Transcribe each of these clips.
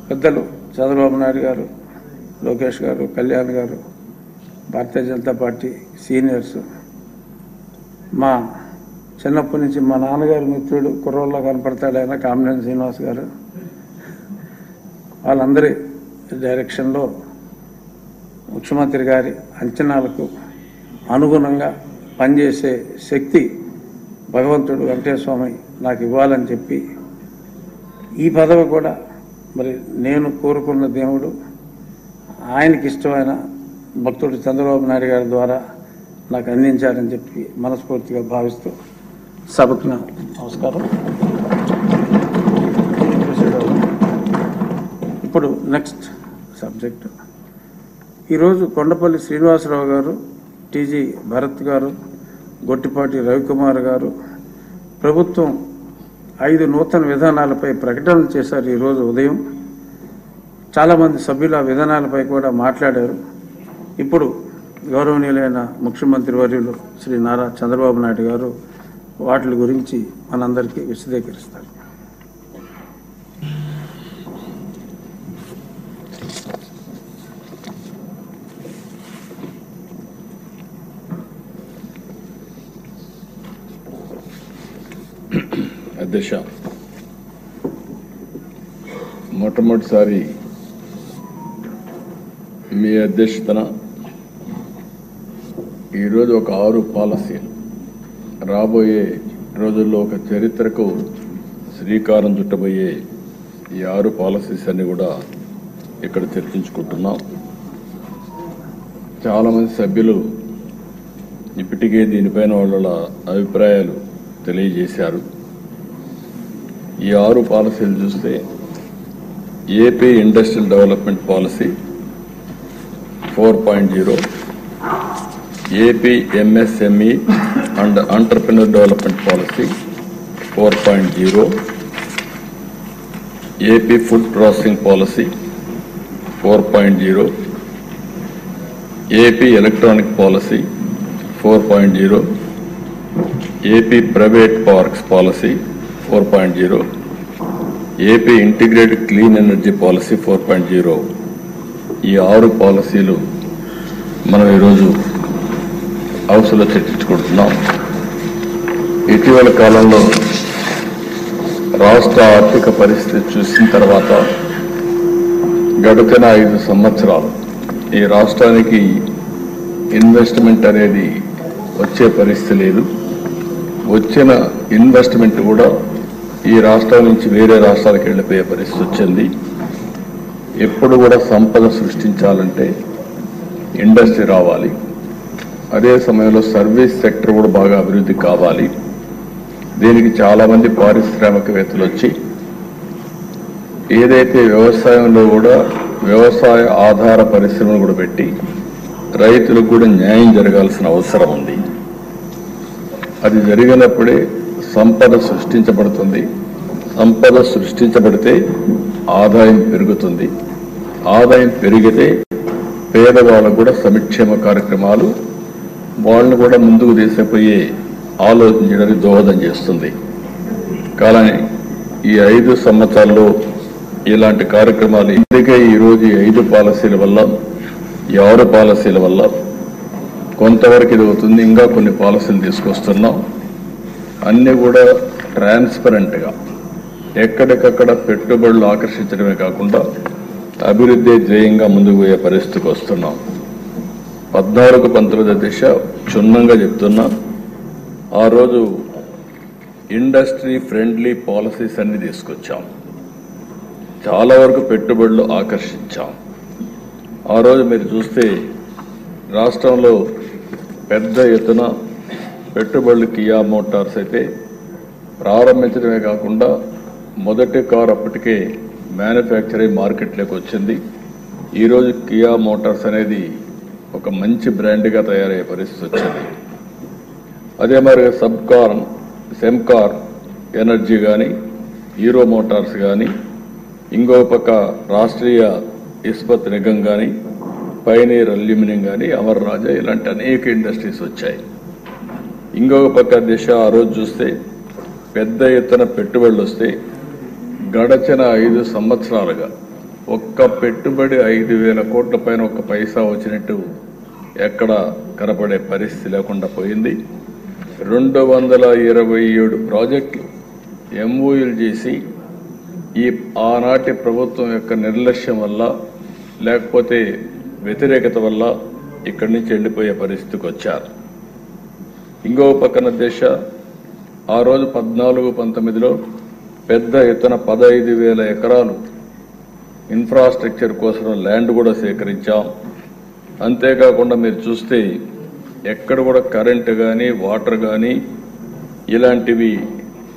పెద్దలు చంద్రబాబు నాయుడు గారు, లోకేష్ గారు, కళ్యాణ్ గారు, భారతీయ జనతా పార్టీ సీనియర్స్, మా చిన్నప్పటి నుంచి మా నాన్నగారి మిత్రుడు కుర్రోళ్ళలో కనపడతాడు ఆయన కామినేని శ్రీనివాస్ గారు, వాళ్ళందరి డైరెక్షన్లో ముఖ్యమంత్రి గారి అంచనాలకు అనుగుణంగా పనిచేసే శక్తి భగవంతుడు వెంకటేశ్వర స్వామి నాకు ఇవ్వాలని చెప్పి ఈ పదవి కూడా మరి నేను కోరుకున్న దేవుడు ఆయనకి ఇష్టమైన భక్తుడు చంద్రబాబు నాయుడు గారి ద్వారా నాకు అందించారని చెప్పి మనస్ఫూర్తిగా భావిస్తూ సభకు నమస్కారం. ఇప్పుడు నెక్స్ట్ సబ్జెక్టు. ఈరోజు కొండపల్లి శ్రీనివాసరావు గారు, టీజీ భరత్ గారు, గొట్టిపాటి రవికుమార్ గారు ప్రభుత్వం 5 నూతన విధానాలపై ప్రకటనలు చేశారు. ఈరోజు ఉదయం చాలామంది సభ్యులు ఆ విధానాలపై కూడా మాట్లాడారు. ఇప్పుడు గౌరవనీయులైన ముఖ్యమంత్రి వర్యులు శ్రీ నారా చంద్రబాబు నాయుడు గారు వాటి గురించి మనందరికీ విశదీకరిస్తారు. అధ్యక్ష, మొట్టమొదటిసారి మీ అధ్యక్షతన ఈరోజు ఒక 6 పాలసీలు రాబోయే రోజుల్లో ఒక చరిత్రకు శ్రీకారం చుట్టబోయే ఈ 6 పాలసీస్ అన్ని కూడా ఇక్కడ చర్చించుకుంటున్నాం. చాలామంది సభ్యులు ఇప్పటికే దీనిపైన వాళ్ళ అభిప్రాయాలు తెలియజేశారు. ఈ 6 పాలసీలు చూస్తే AP industrial development policy 4.0, AP MSME and entrepreneur development policy 4.0, AP food processing policy 4.0, AP electronic policy 4.0, AP private parks policy 4.0, AP integrated clean energy policy 4.0. ఈ 6 పాలసీలు మనం ఈరోజు హౌస్లో చర్చించుకుంటున్నాం. ఇటీవల కాలంలో రాష్ట్ర ఆర్థిక పరిస్థితి చూసిన తర్వాత గడిచిన 5 సంవత్సరాలు ఈ రాష్ట్రానికి ఇన్వెస్ట్మెంట్ అనేది వచ్చే పరిస్థితి లేదు. వచ్చిన ఇన్వెస్ట్మెంట్ కూడా ఈ రాష్ట్రం నుంచి వేరే రాష్ట్రాలకు వెళ్ళిపోయే పరిస్థితి వచ్చింది. ఎప్పుడు కూడా సంపద సృష్టించాలంటే ఇండస్ట్రీ రావాలి, అదే సమయంలో సర్వీస్ సెక్టర్ కూడా బాగా అభివృద్ధి కావాలి. దీనికి చాలామంది పారిశ్రామికవేత్తలు వచ్చి ఏదైతే వ్యవసాయంలో కూడా వ్యవసాయ ఆధార పరిశ్రమలు కూడా పెట్టి రైతులకు కూడా న్యాయం జరగాల్సిన అవసరం ఉంది. అది జరిగినప్పుడే సంపద సృష్టించబడుతుంది. సంపద సృష్టించబడితే ఆదాయం పెరుగుతుంది. ఆదాయం పెరిగితే పేదవాళ్ళకు కూడా సంక్షేమ కార్యక్రమాలు వాళ్ళని కూడా ముందుకు తీసుకుపోయే ఆలోచించడానికి దోహదం చేస్తుంది. కానీ ఈ 5 సంవత్సరాల్లో ఇలాంటి కార్యక్రమాలు ఇందుకే ఈరోజు ఈ 5 పాలసీల వల్ల, ఈ 6 పాలసీల వల్ల కొంతవరకు ఇది అవుతుంది. ఇంకా కొన్ని పాలసీలు తీసుకొస్తున్నాం. అన్నీ కూడా ట్రాన్స్పరెంట్గా ఎక్కడికక్కడ పెట్టుబడులు ఆకర్షించడమే కాకుండా అభివృద్ధి ధ్యేయంగా ముందుకు పోయే పరిస్థితికి వస్తున్నాం. 14-19 దిశ క్షుణ్ణంగా చెప్తున్నా. ఆ రోజు ఇండస్ట్రీ ఫ్రెండ్లీ పాలసీస్ అన్ని తీసుకొచ్చాం. చాలా వరకు పెట్టుబడులు ఆకర్షించాం. ఆ రోజు మీరు చూస్తే రాష్ట్రంలో పెద్ద ఎత్తున పెట్టుబడులు కియా మోటార్స్ అయితే ప్రారంభించడమే కాకుండా మొదటి కారు అప్పటికే మ్యానుఫ్యాక్చరింగ్ మార్కెట్లోకి వచ్చింది. ఈరోజు కియా మోటార్స్ అనేది ఒక మంచి బ్రాండ్గా తయారయ్యే పరిస్థితి వచ్చింది. అదే మరి సెమ్కార్ ఎనర్జీ కానీ, హీరో మోటార్స్ కానీ, ఇంకో పక్క రాష్ట్రీయ ఇస్పత్ నిగమ్ కానీ, పైనీర్ అల్యూమినియం కానీ, అమర్ రాజా ఇలాంటి అనేక ఇండస్ట్రీస్ వచ్చాయి. ఇంకొక పక్క దిశ ఆ రోజు చూస్తే పెద్ద ఎత్తున పెట్టుబడులు వస్తే గడచిన 5 సంవత్సరాలుగా ఒక్క పెట్టుబడి 5,000 కోట్ల పైన ఒక్క పైసా వచ్చినట్టు ఎక్కడ కనపడే పరిస్థితి లేకుండా పోయింది. 227 ప్రాజెక్టులు ఎంఓయూలు చేసి ఆనాటి ప్రభుత్వం యొక్క నిర్లక్ష్యం వల్ల లేకపోతే వ్యతిరేకత వల్ల ఇక్కడి నుంచి వెళ్ళిపోయే పరిస్థితికి వచ్చారు. ఇంకో పక్కన ఆ రోజు 14-19లో పెద్ద ఎత్తున 15,000 ఎకరాలు ఇన్ఫ్రాస్ట్రక్చర్ కోసం ల్యాండ్ కూడా సేకరించాం. అంతేకాకుండా మీరు చూస్తే ఎక్కడ కూడా కరెంటు కానీ వాటర్ కానీ ఇలాంటివి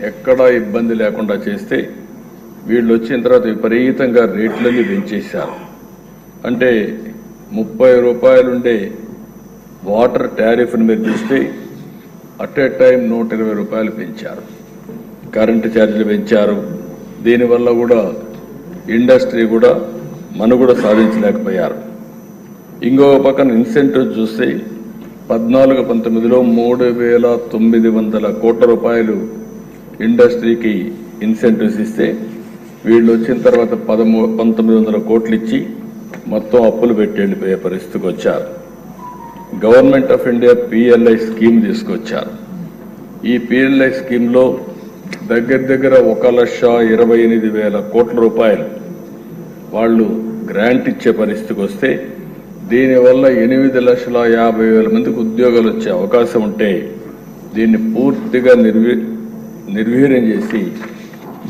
ఎక్కడా ఇబ్బంది లేకుండా చేస్తే వీళ్ళు వచ్చిన తర్వాత విపరీతంగా రేట్లన్నీ పెంచేశారు. అంటే 30 రూపాయలు ఉండే వాటర్ టారిఫ్ని మీరు చూస్తే అట్ ఏ టైం 120 రూపాయలు పెంచారు. కరెంటు ఛార్జీలు పెంచారు. దీనివల్ల కూడా ఇండస్ట్రీ కూడా మనుగడ సాధించలేకపోయారు. ఇంకో పక్కన ఇన్సెంటివ్ చూస్తే 14-19లో 3,900 కోట్ల రూపాయలు ఇండస్ట్రీకి ఇన్సెంటివ్స్ ఇస్తే వీళ్ళు వచ్చిన తర్వాత 1,900 కోట్లు ఇచ్చి మొత్తం అప్పులు పెట్టి వెళ్ళిపోయే పరిస్థితికి వచ్చారు. Government of India PLI scheme తీసుకొచ్చారు. ఈ PLI స్కీమ్లో దగ్గర 1,28,000 కోట్ల రూపాయలు వాళ్ళు గ్రాంట్ ఇచ్చే పరిస్థితికి వస్తే దీనివల్ల 8,50,000 మందికి ఉద్యోగాలు వచ్చే అవకాశం ఉంటే దీన్ని పూర్తిగా నిర్వీర్యం చేసి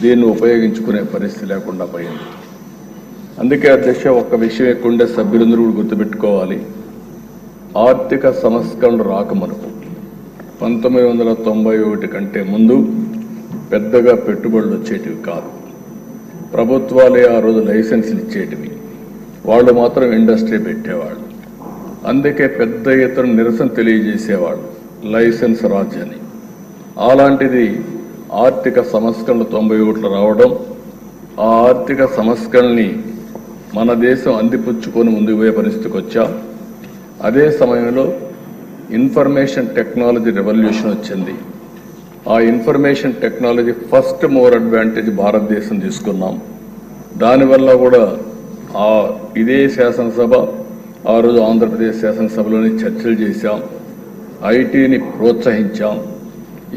దీన్ని ఉపయోగించుకునే పరిస్థితి లేకుండా పోయింది. అందుకే అధ్యక్ష ఒక్క విషయం ఎక్కువ సభ్యులందరూ కూడా గుర్తుపెట్టుకోవాలి. ఆర్థిక సంస్కరణలు రాకమునుపు 1991 కంటే ముందు పెద్దగా పెట్టుబడులు వచ్చేటివి కాదు. ప్రభుత్వాలే ఆ రోజు లైసెన్సులు ఇచ్చేటివి, వాళ్ళు మాత్రం ఇండస్ట్రీ పెట్టేవాళ్ళు. అందుకే పెద్ద ఎత్తున నిరసన తెలియజేసేవాళ్ళు లైసెన్స్ రాజ్యాన్ని. అలాంటిది ఆర్థిక సంస్కరణలు 91లో రావడం, ఆ ఆర్థిక సంస్కరణని మన దేశం అందిపుచ్చుకొని ముందుకు పోయే పరిస్థితికి వచ్చాం. అదే సమయంలో ఇన్ఫర్మేషన్ టెక్నాలజీ రెవల్యూషన్ వచ్చింది. ఆ information technology first more advantage భారతదేశం తీసుకున్నాం. దానివల్ల కూడా ఇదే శాసనసభ ఆ రోజు ఆంధ్రప్రదేశ్ శాసనసభలోని చర్చలు చేశాం. ఐటీని ప్రోత్సహించాం.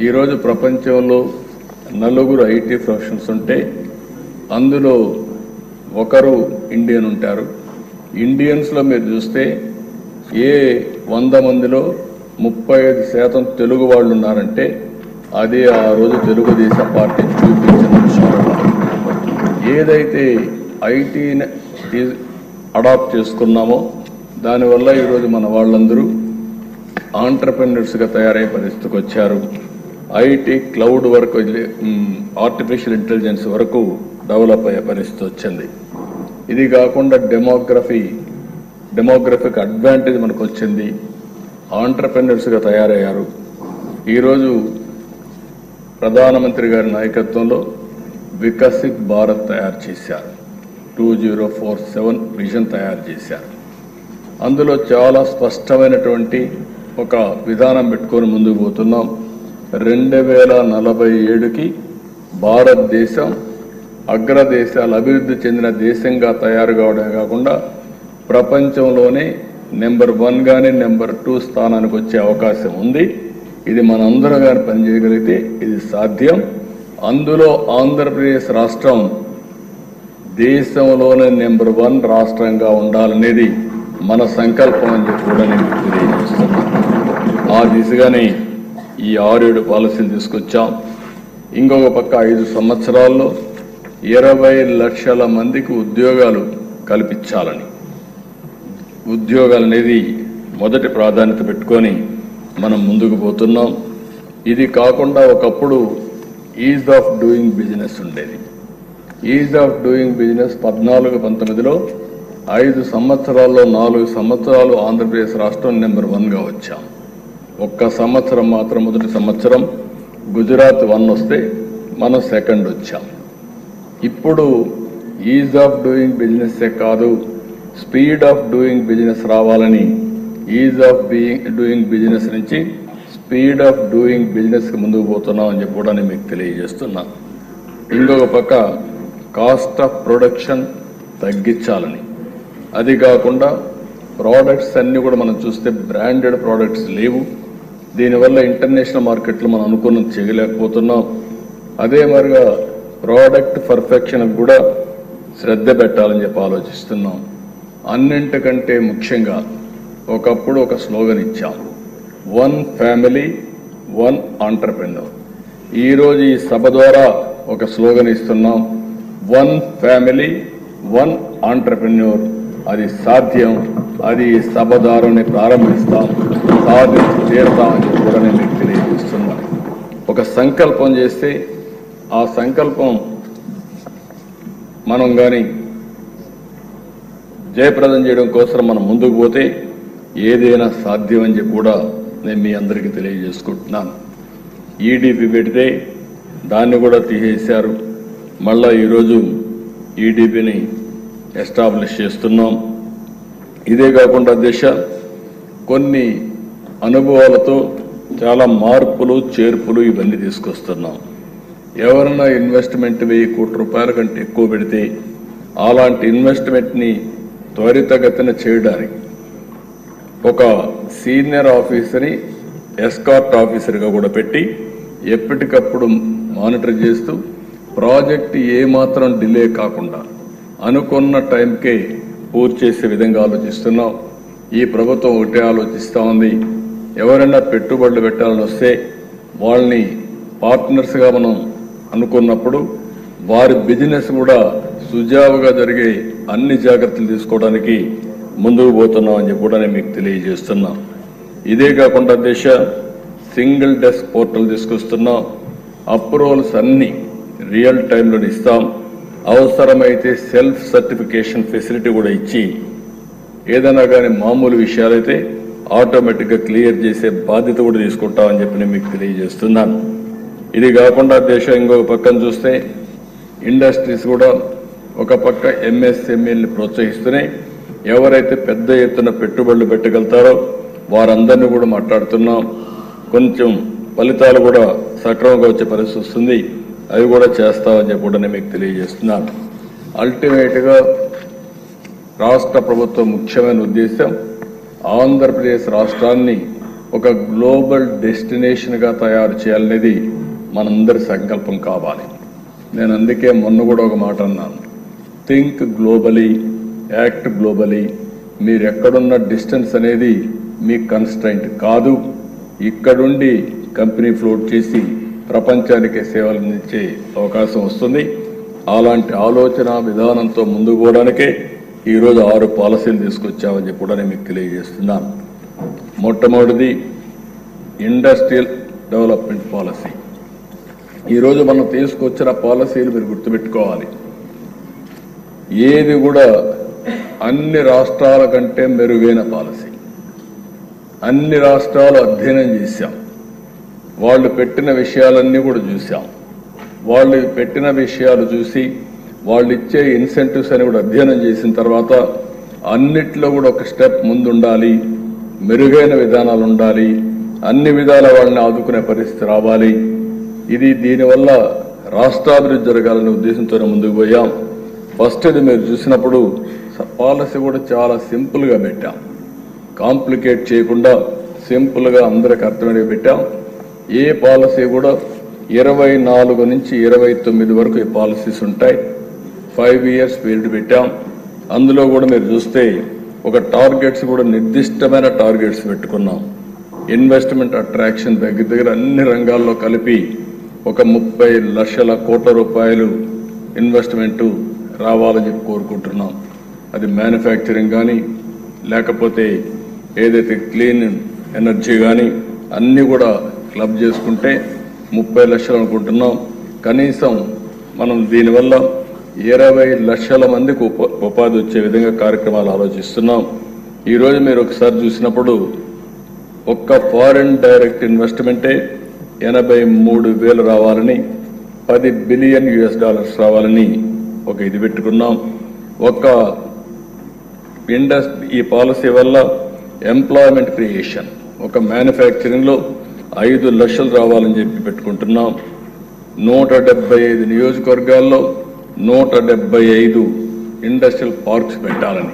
ఈరోజు ప్రపంచంలో 4 ఐటీ ప్రొఫెషనల్స్ ఉంటే అందులో ఒకరు ఇండియన్ ఉంటారు. ఇండియన్స్లో మీరు చూస్తే ఏ 100 మందిలో 35% తెలుగు వాళ్ళు ఉన్నారంటే అదే ఆ రోజు తెలుగుదేశం పార్టీ చూపించిన విషయం. ఏదైతే ఐటీని అడాప్ట్ చేసుకున్నామో దానివల్ల ఈరోజు మన వాళ్ళందరూ ఆంటర్ప్రెన్యూర్స్గా తయారయ్యే పరిస్థితికి వచ్చారు. ఐటీ, క్లౌడ్ వరకు, ఆర్టిఫిషియల్ ఇంటెలిజెన్స్ వరకు డెవలప్ అయ్యే పరిస్థితి వచ్చింది. ఇది కాకుండా డెమోగ్రఫిక్ అడ్వాంటేజ్ మనకు వచ్చింది. ఆంటర్ప్రెన్యూర్స్గా తయారయ్యారు. ఈరోజు ప్రధానమంత్రి గారి నాయకత్వంలో వికసిత్ భారత్ తయారు చేశారు. 2047 విజన్ తయారు చేశారు. అందులో చాలా స్పష్టమైనటువంటి ఒక విధానం పెట్టుకొని ముందుకు పోతున్నాం. 2047కి భారతదేశం అగ్రదేశాలు, అభివృద్ధి చెందిన దేశంగా తయారు కావడమే కాకుండా ప్రపంచంలోనే నెంబర్ 1 కానీ నెంబర్ 2 స్థానానికి వచ్చే అవకాశం ఉంది. ఇది మనందరం కానీ పనిచేయగలిగితే ఇది సాధ్యం. అందులో ఆంధ్రప్రదేశ్ రాష్ట్రం దేశంలోనే నెంబర్ 1 రాష్ట్రంగా ఉండాలనేది మన సంకల్పం అని చెప్పి కూడా నేను తెలియజేస్తున్నాను. ఆ దిశగానే ఈ 6-7 పాలసీలు తీసుకొచ్చాం. ఇంకొక పక్క 5 సంవత్సరాల్లో 20 లక్షల మందికి ఉద్యోగాలు కల్పించాలని, ఉద్యోగాలు అనేది మొదటి ప్రాధాన్యత పెట్టుకొని మనం ముందుకు పోతున్నాం. ఇది కాకుండా ఒకప్పుడు ఈజ్ ఆఫ్ డూయింగ్ బిజినెస్ ఉండేది. ఈజ్ ఆఫ్ డూయింగ్ బిజినెస్ 14-19లో 5 సంవత్సరాల్లో 4 సంవత్సరాలు ఆంధ్రప్రదేశ్ రాష్ట్రం నెంబర్ 1గా వచ్చాం. ఒక్క సంవత్సరం మాత్రం, మొదటి సంవత్సరం గుజరాత్ 1 వస్తే మనం 2nd వచ్చాం. ఇప్పుడు ఈజ్ ఆఫ్ డూయింగ్ బిజినెస్సే కాదు, స్పీడ్ ఆఫ్ డూయింగ్ బిజినెస్ రావాలని ఈజ్ ఆఫ్ డూయింగ్ బిజినెస్ నుంచి స్పీడ్ ఆఫ్ డూయింగ్ బిజినెస్కి ముందుకు పోతున్నాం అని చెప్పి కూడా నేను మీకు తెలియజేస్తున్నా. ఇంకొక పక్క కాస్ట్ ఆఫ్ ప్రొడక్షన్, తగ్గించాలని. అది కాకుండా ప్రోడక్ట్స్ అన్నీ కూడా మనం చూస్తే బ్రాండెడ్ ప్రోడక్ట్స్ లేవు. దీనివల్ల ఇంటర్నేషనల్ మార్కెట్లో మనం అనుకున్నది చేయలేకపోతున్నాం. అదే మరిగా ప్రోడక్ట్ పర్ఫెక్షన్ కూడా శ్రద్ధ పెట్టాలని చెప్పి ఆలోచిస్తున్నాం. అన్నింటికంటే ముఖ్యంగా ఒకప్పుడు ఒక స్లోగన్ ఇచ్చాం, 1 ఫ్యామిలీ 1 ఆంటర్‌ప్రెన్యూర్. ఈరోజు ఈ సభ ద్వారా ఒక స్లోగన్ ఇస్తున్నాం, 1 ఫ్యామిలీ 1 ఆంటర్‌ప్రెన్యూర్. అది సాధ్యం. అది ఈ సభ ద్వారానే ప్రారంభిస్తాం, సాధించి తీరుతామని కూడా నేను మీకు తెలియజేస్తున్నాను. ఒక సంకల్పం చేస్తే ఆ సంకల్పం మనం కానీ జయప్రదం చేయడం కోసం మనం ముందుకు పోతే ఏదైనా సాధ్యమని చెప్పి కూడా నేను మీ అందరికీ తెలియజేసుకుంటున్నాను. ఈడీపీ పెడితే దాన్ని కూడా తీసేశారు. మళ్ళా ఈరోజు ఈడీపీని ఎస్టాబ్లిష్ చేస్తున్నాం. ఇదే కాకుండా కొన్ని అనుభవాలతో చాలా మార్పులు చేర్పులు ఇవన్నీ తీసుకొస్తున్నాం. ఎవరైనా ఇన్వెస్ట్మెంట్ 1000 కోట్ల రూపాయల కంటే ఎక్కువ పెడితే అలాంటి ఇన్వెస్ట్మెంట్ని త్వరితగతిన చేయడానికి ఒక సీనియర్ ఆఫీసర్ని ఎస్కార్ట్ ఆఫీసర్గా కూడా పెట్టి ఎప్పటికప్పుడు మానిటర్ చేస్తూ ప్రాజెక్ట్ ఏమాత్రం డిలే కాకుండా అనుకున్న టైంకే పూర్తి చేసే విధంగా ఆలోచిస్తున్నాం. ఈ ప్రభుత్వం ఒకటే ఆలోచిస్తూ ఉంది, ఎవరైనా పెట్టుబడులు పెట్టాలని వస్తే వాళ్ళని పార్ట్నర్స్గా మనం అనుకున్నప్పుడు వారి బిజినెస్ కూడా సుజావుగా జరిగే అన్ని జాగ్రత్తలు తీసుకోవడానికి ముందుకు పోతున్నాం అని చెప్పి కూడా నేను మీకు తెలియజేస్తున్నాం. ఇదే కాకుండా సింగిల్ డెస్క్ పోర్టల్ తీసుకొస్తున్నాం. అప్రూవల్స్ అన్ని రియల్ టైంలో ఇస్తాం. అవసరమైతే సెల్ఫ్ సర్టిఫికేషన్ ఫెసిలిటీ కూడా ఇచ్చి ఏదైనా కానీ మామూలు విషయాలైతే ఆటోమేటిక్గా క్లియర్ చేసే బాధ్యత కూడా తీసుకుంటామని చెప్పి నేను మీకు తెలియజేస్తున్నాను. ఇది కాకుండా ఇంకొక పక్కన చూస్తే ఇండస్ట్రీస్ కూడా ఒక పక్క ఎంఎస్ఎంఈని ప్రోత్సహిస్తూనే ఎవరైతే పెద్ద ఎత్తున పెట్టుబడులు పెట్టగలుగుతారో వారందరినీ కూడా మాట్లాడుతున్నాం. కొంచెం ఫలితాలు కూడా సక్రమంగా వచ్చే పరిస్థితి వస్తుంది, అవి కూడా చేస్తామని చెప్పి కూడా నేను మీకు తెలియజేస్తున్నాను. అల్టిమేట్గా రాష్ట్ర ప్రభుత్వం ముఖ్యమైన ఉద్దేశం ఆంధ్రప్రదేశ్ రాష్ట్రాన్ని ఒక గ్లోబల్ డెస్టినేషన్గా తయారు చేయాలనేది మనందరి సంకల్పం కావాలి. నేను అందుకే మొన్న కూడా ఒక మాట అన్నాను, థింక్ గ్లోబలీ, యాక్ట్ గ్లోబలీ. మీరు ఎక్కడున్న డిస్టెన్స్ అనేది మీ కన్స్ట్రైంట్ కాదు. ఇక్కడుండి కంపెనీ ఫ్లోట్ చేసి ప్రపంచానికి సేవలు అందించే అవకాశం వస్తుంది. అలాంటి ఆలోచన విధానంతో ముందుకు పోవడానికే ఈరోజు 6 పాలసీలు తీసుకొచ్చామని చెప్పి కూడా నేను మీకు తెలియజేస్తున్నాను. మొట్టమొదటిది ఇండస్ట్రియల్ డెవలప్మెంట్ పాలసీ. ఈరోజు మనం తీసుకొచ్చిన పాలసీలు మీరు గుర్తుపెట్టుకోవాలి. ఏది కూడా అన్ని రాష్ట్రాల కంటే మెరుగైన పాలసీ. అన్ని రాష్ట్రాలు అధ్యయనం చేశాం, వాళ్ళు పెట్టిన విషయాలన్నీ కూడా చూసాం. వాళ్ళు పెట్టిన విషయాలు చూసి వాళ్ళు ఇచ్చే ఇన్సెంటివ్స్ అని కూడా అధ్యయనం చేసిన తర్వాత అన్నిట్లో కూడా ఒక స్టెప్ ముందు ఉండాలి, మెరుగైన విధానాలు ఉండాలి, అన్ని విధాల వాళ్ళని ఆదుకునే పరిస్థితి రావాలి. దీనివల్ల రాష్ట్రాభివృద్ధి జరగాలనే ఉద్దేశంతోనే ముందుకు పోయాం. ఫస్ట్ ఇది మీరు చూసినప్పుడు పాలసీ కూడా చాలా సింపుల్గా పెట్టాం, కాంప్లికేట్ చేయకుండా సింపుల్గా అందరికి అర్థమయ్యేది పెట్టాం. ఏ పాలసీ కూడా 24 నుంచి 29 వరకు ఈ పాలసీస్ ఉంటాయి. 5 years పీరియడ్ పెట్టాం. అందులో కూడా మీరు చూస్తే ఒక టార్గెట్స్ కూడా నిర్దిష్టమైన టార్గెట్స్ పెట్టుకున్నాం. ఇన్వెస్ట్మెంట్ అట్రాక్షన్ దగ్గర అన్ని రంగాల్లో కలిపి ఒక 30 లక్షల కోట్ల రూపాయలు ఇన్వెస్ట్మెంటు రావాలని చెప్పి కోరుకుంటున్నాం. అది మ్యానుఫ్యాక్చరింగ్ కానీ లేకపోతే ఏదైతే క్లీన్ ఎనర్జీ కానీ అన్నీ కూడా క్లబ్ చేసుకుంటే 30 లక్షలు అనుకుంటున్నాం. కనీసం మనం దీనివల్ల 20 లక్షల మందికి ఉపాధి వచ్చే విధంగా కార్యక్రమాలు ఆలోచిస్తున్నాం. ఈరోజు మీరు ఒకసారి చూసినప్పుడు ఒక్క ఫారిన్ డైరెక్ట్ ఇన్వెస్ట్మెంటే 83,000 రావాలని, $10 బిలియన్ రావాలని ఒక ఇది పెట్టుకున్నాం. ఈ పాలసీ వల్ల ఎంప్లాయ్మెంట్ క్రియేషన్ ఒక మ్యానుఫ్యాక్చరింగ్లో 5 లక్షలు రావాలని చెప్పి పెట్టుకుంటున్నాం. 175 నియోజకవర్గాల్లో 175 ఇండస్ట్రియల్ పార్క్స్ పెట్టాలని.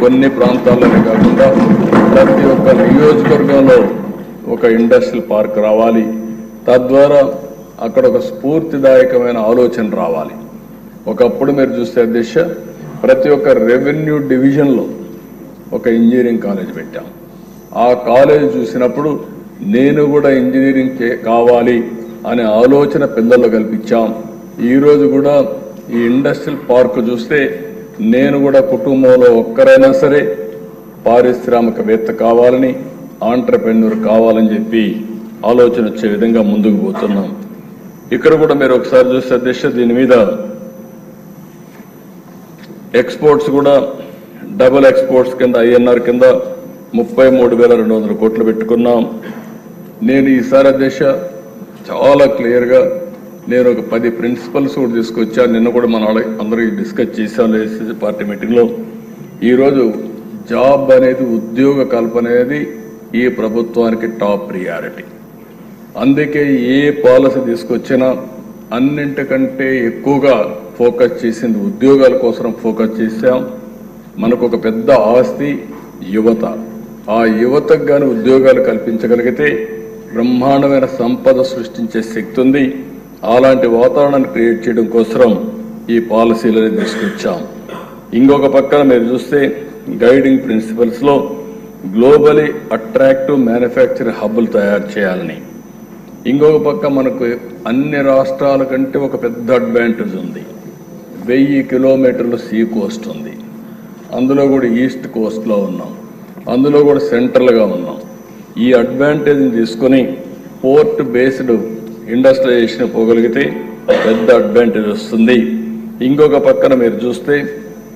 కొన్ని ప్రాంతాల్లోనే కాకుండా ప్రతి ఒక్క నియోజకవర్గంలో ఒక ఇండస్ట్రియల్ పార్క్ రావాలి. తద్వారా అక్కడ ఒక స్ఫూర్తిదాయకమైన ఆలోచన రావాలి. ఒకప్పుడు మీరు చూస్తే అధ్యక్ష, ప్రతి ఒక్క రెవెన్యూ డివిజన్లో ఒక ఇంజనీరింగ్ కాలేజ్ పెట్టాం. ఆ కాలేజ్ చూసినప్పుడు నేను కూడా ఇంజనీరింగ్ కావాలి అనే ఆలోచన పిల్లల్లో కల్పించాం. ఈరోజు కూడా ఈ ఇండస్ట్రియల్ పార్క్ చూస్తే నేను కూడా కుటుంబంలో ఒక్కరైనా సరే పారిశ్రామికవేత్త కావాలని, ఆంట్రప్రెన్యూర్ కావాలని చెప్పి ఆలోచన వచ్చే విధంగా ముందుకు పోతున్నాం. ఇక్కడ కూడా మీరు ఒకసారి చూస్తే అధ్యక్ష, దీని మీద ఎక్స్పోర్ట్స్ కూడా డబుల్ ఎక్స్పోర్ట్స్ కింద INR కింద 33,200 కోట్లు పెట్టుకున్నాం. నేను ఈసారి అధ్యక్ష చాలా క్లియర్గా నేను ఒక 10 ప్రిన్సిపల్స్ కూడా తీసుకొచ్చాను. నిన్న కూడా మన అందరికీ డిస్కస్ చేశాను ACC పార్టీ మీటింగ్లో. ఈరోజు జాబ్ అనేది, ఉద్యోగ కల్పన అనేది ఈ ప్రభుత్వానికి టాప్ ప్రియారిటీ. అందుకే ఏ పాలసీ తీసుకొచ్చినా అన్నింటికంటే ఎక్కువగా ఫోకస్ చేసింది ఉద్యోగాల కోసం ఫోకస్ చేశాం. మనకు ఒక పెద్ద ఆస్తి యువత. ఆ యువతకు గాని ఉద్యోగాలు కల్పించగలిగితే బ్రహ్మాండమైన సంపద సృష్టించే శక్తి ఉంది. అలాంటి వాతావరణాన్ని క్రియేట్ చేయడం కోసం ఈ పాలసీలను తీసుకొచ్చాం. ఇంకొక పక్కన మీరు చూస్తే గైడింగ్ ప్రిన్సిపల్స్లో గ్లోబలీ అట్రాక్టివ్ మ్యానుఫ్యాక్చరింగ్ హబ్బులు తయారు చేయాలని. ఇంకొక పక్క మనకు అన్ని రాష్ట్రాల కంటే ఒక పెద్ద అడ్వాంటేజ్ ఉంది. 1000 కిలోమీటర్లు సీ కోస్ట్ ఉంది. అందులో కూడా ఈస్ట్ కోస్ట్లో ఉన్నాం, అందులో కూడా సెంట్రల్గా ఉన్నాం. ఈ అడ్వాంటేజ్ని తీసుకొని పోర్ట్ బేస్డ్ ఇండస్ట్రియలైజేషన్ పోగలిగితే పెద్ద అడ్వాంటేజ్ వస్తుంది. ఇంకొక పక్కన మీరు చూస్తే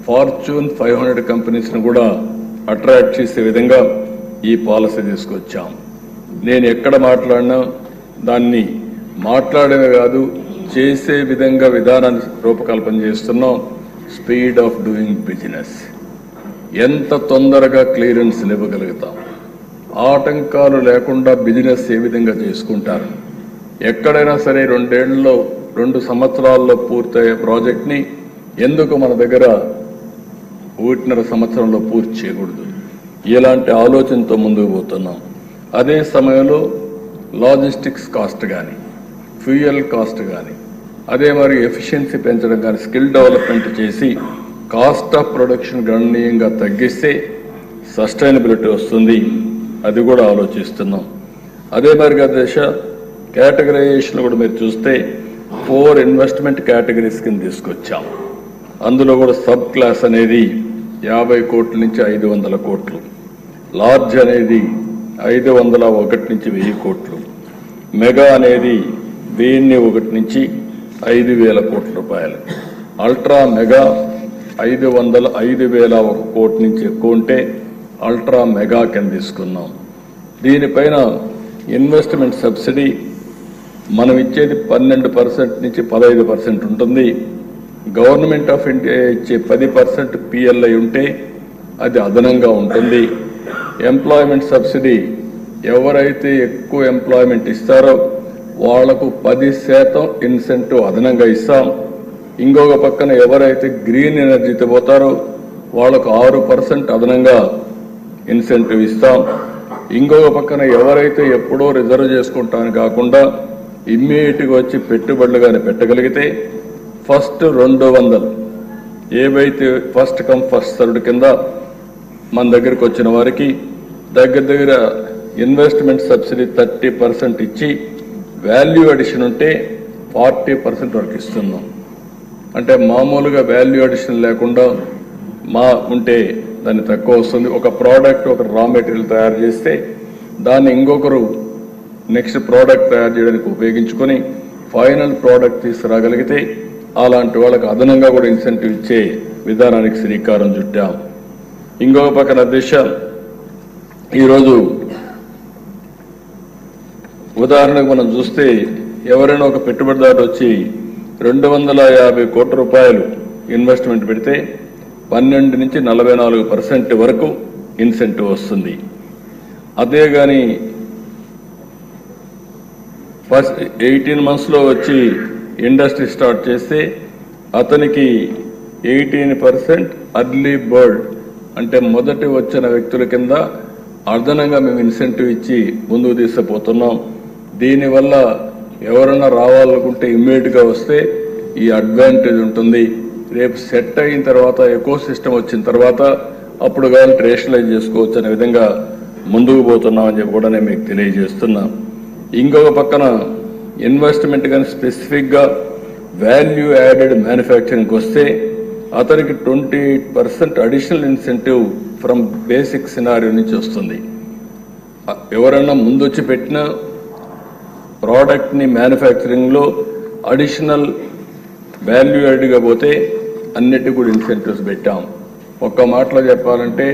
ఫార్చ్యూన్ 500 కంపెనీస్ను కూడా అట్రాక్ట్ చేసే విధంగా ఈ పాలసీ తీసుకొచ్చాం. నేను ఎక్కడ మాట్లాడినా దాన్ని మాట్లాడమే కాదు, చేసే విధంగా విధానాన్ని రూపకల్పన చేస్తున్నాం. స్పీడ్ ఆఫ్ డూయింగ్ బిజినెస్, ఎంత తొందరగా క్లియరెన్స్ ఇవ్వగలుగుతాం, ఆటంకాలు లేకుండా బిజినెస్ ఏ విధంగా చేసుకుంటారు. ఎక్కడైనా సరే 2 సంవత్సరాల్లో పూర్తయ్యే ప్రాజెక్ట్ని ఎందుకు మన దగ్గర 1.5 సంవత్సరంలో పూర్తి చేయకూడదు? ఇలాంటి ఆలోచనతో ముందుకు పోతున్నాం. అదే సమయంలో లాజిస్టిక్స్ కాస్ట్ కానీ, ఫ్యూయల్ కాస్ట్ కానీ, అదే మరి ఎఫిషియన్సీ పెంచడం కానీ, స్కిల్ డెవలప్మెంట్ చేసి కాస్ట్ ఆఫ్ ప్రొడక్షన్ గణనీయంగా తగ్గిస్తే సస్టైనబిలిటీ వస్తుంది. అది కూడా ఆలోచిస్తున్నాం. అదే మరిగా దేశ కేటగరైజేషన్ కూడా మీరు చూస్తే 4 ఇన్వెస్ట్మెంట్ కేటగిరీస్ కింద తీసుకొచ్చాం. అందులో కూడా సబ్ క్లాస్ అనేది 50 కోట్ల నుంచి 500 కోట్లు, లార్జ్ అనేది 501 నుంచి 1000 కోట్లు, మెగా అనేది 1001 నుంచి 5,000 కోట్ల రూపాయలు, అల్ట్రా మెగా 5,001 కోట్ల నుంచి ఎక్కువ ఉంటే అల్ట్రా మెగా కింద తీసుకున్నాం. దీనిపైన ఇన్వెస్ట్మెంట్ సబ్సిడీ మనం ఇచ్చేది 12% నుంచి 15% ఉంటుంది. గవర్నమెంట్ ఆఫ్ ఇండియా ఇచ్చే 10% PLI ఉంటే అది అదనంగా ఉంటుంది. ఎంప్లాయ్మెంట్ సబ్సిడీ ఎవరైతే ఎక్కువ ఎంప్లాయ్మెంట్ ఇస్తారో వాళ్లకు 10% ఇన్సెంటివ్ అదనంగా ఇస్తాం. ఇంకొక పక్కన ఎవరైతే గ్రీన్ ఎనర్జీతో పోతారో వాళ్లకు 6% అదనంగా ఇన్సెంటివ్ ఇస్తాం. ఇంకొక పక్కన ఎవరైతే ఎప్పుడో రిజర్వ్ చేసుకుంటాను కాకుండా ఇమ్మీడియట్గా వచ్చి పెట్టుబడులు కానీ పెట్టగలిగితే ఫస్ట్ 200 ఏవైతే ఫస్ట్ కమ్ ఫస్ట్ సర్వ్డ్ కింద మన దగ్గరికి వచ్చిన వారికి దగ్గర ఇన్వెస్ట్మెంట్ సబ్సిడీ 30% ఇచ్చి వాల్యూ అడిషన్ ఉంటే 40% వరకు ఇస్తున్నాం. అంటే మామూలుగా వాల్యూ అడిషన్ లేకుండా ఉంటే దాన్ని తక్కువ వస్తుంది. ఒక ప్రోడక్ట్, ఒక రా మెటీరియల్ తయారు చేస్తే దాన్ని ఇంకొకరు నెక్స్ట్ ప్రోడక్ట్ తయారు చేయడానికి ఉపయోగించుకొని ఫైనల్ ప్రోడక్ట్ తీసుకురాగలిగితే అలాంటి వాళ్ళకి అదనంగా కూడా ఇన్సెంటివ్ ఇచ్చే విధానానికి శ్రీకారం చుట్టాం. ఇంకొక పక్కన దిశ ఈరోజు ఉదాహరణకు మనం చూస్తే ఎవరైనా ఒక పెట్టుబడిదారు వచ్చి 250 కోట్ల రూపాయలు ఇన్వెస్ట్మెంట్ పెడితే 12 నుంచి 44% వరకు ఇన్సెంటివ్ వస్తుంది. అదే కానీ ఫస్ట్ 18 monthsలో వచ్చి ఇండస్ట్రీ స్టార్ట్ చేస్తే అతనికి 18% అర్లీ బర్డ్ అంటే మొదటి వచ్చిన వ్యక్తుల కింద అదనంగా మేము ఇన్సెంటివ్ ఇచ్చి ముందుకు తీసుకుపోతున్నాం. దీనివల్ల ఎవరైనా రావాలనుకుంటే ఇమ్మీడియట్గా వస్తే ఈ అడ్వాంటేజ్ ఉంటుంది. రేపు సెట్ అయిన తర్వాత ఎకో సిస్టమ్ వచ్చిన తర్వాత అప్పుడు కానీ రేషనలైజ్ చేసుకోవచ్చు అనే విధంగా ముందుకు పోతున్నామని చెప్పి కూడా నేను మీకు తెలియజేస్తున్నా. ఇంకొక పక్కన ఇన్వెస్ట్మెంట్ కానీ స్పెసిఫిక్గా వాల్యూ యాడెడ్ మ్యానుఫ్యాక్చరింగ్కి వస్తే అతనికి 28% additional incentive from basic scenario నుంచి వస్తుంది. ఎవరైనా ముందొచ్చి పెట్టిన ప్రోడక్ట్ని మ్యానుఫ్యాక్చరింగ్లో అడిషనల్ వాల్యూ యాడ్గా పోతే అన్నిటికీ కూడా ఇన్సెంటివ్స్ పెట్టాం. ఒక్క మాటలో చెప్పాలంటే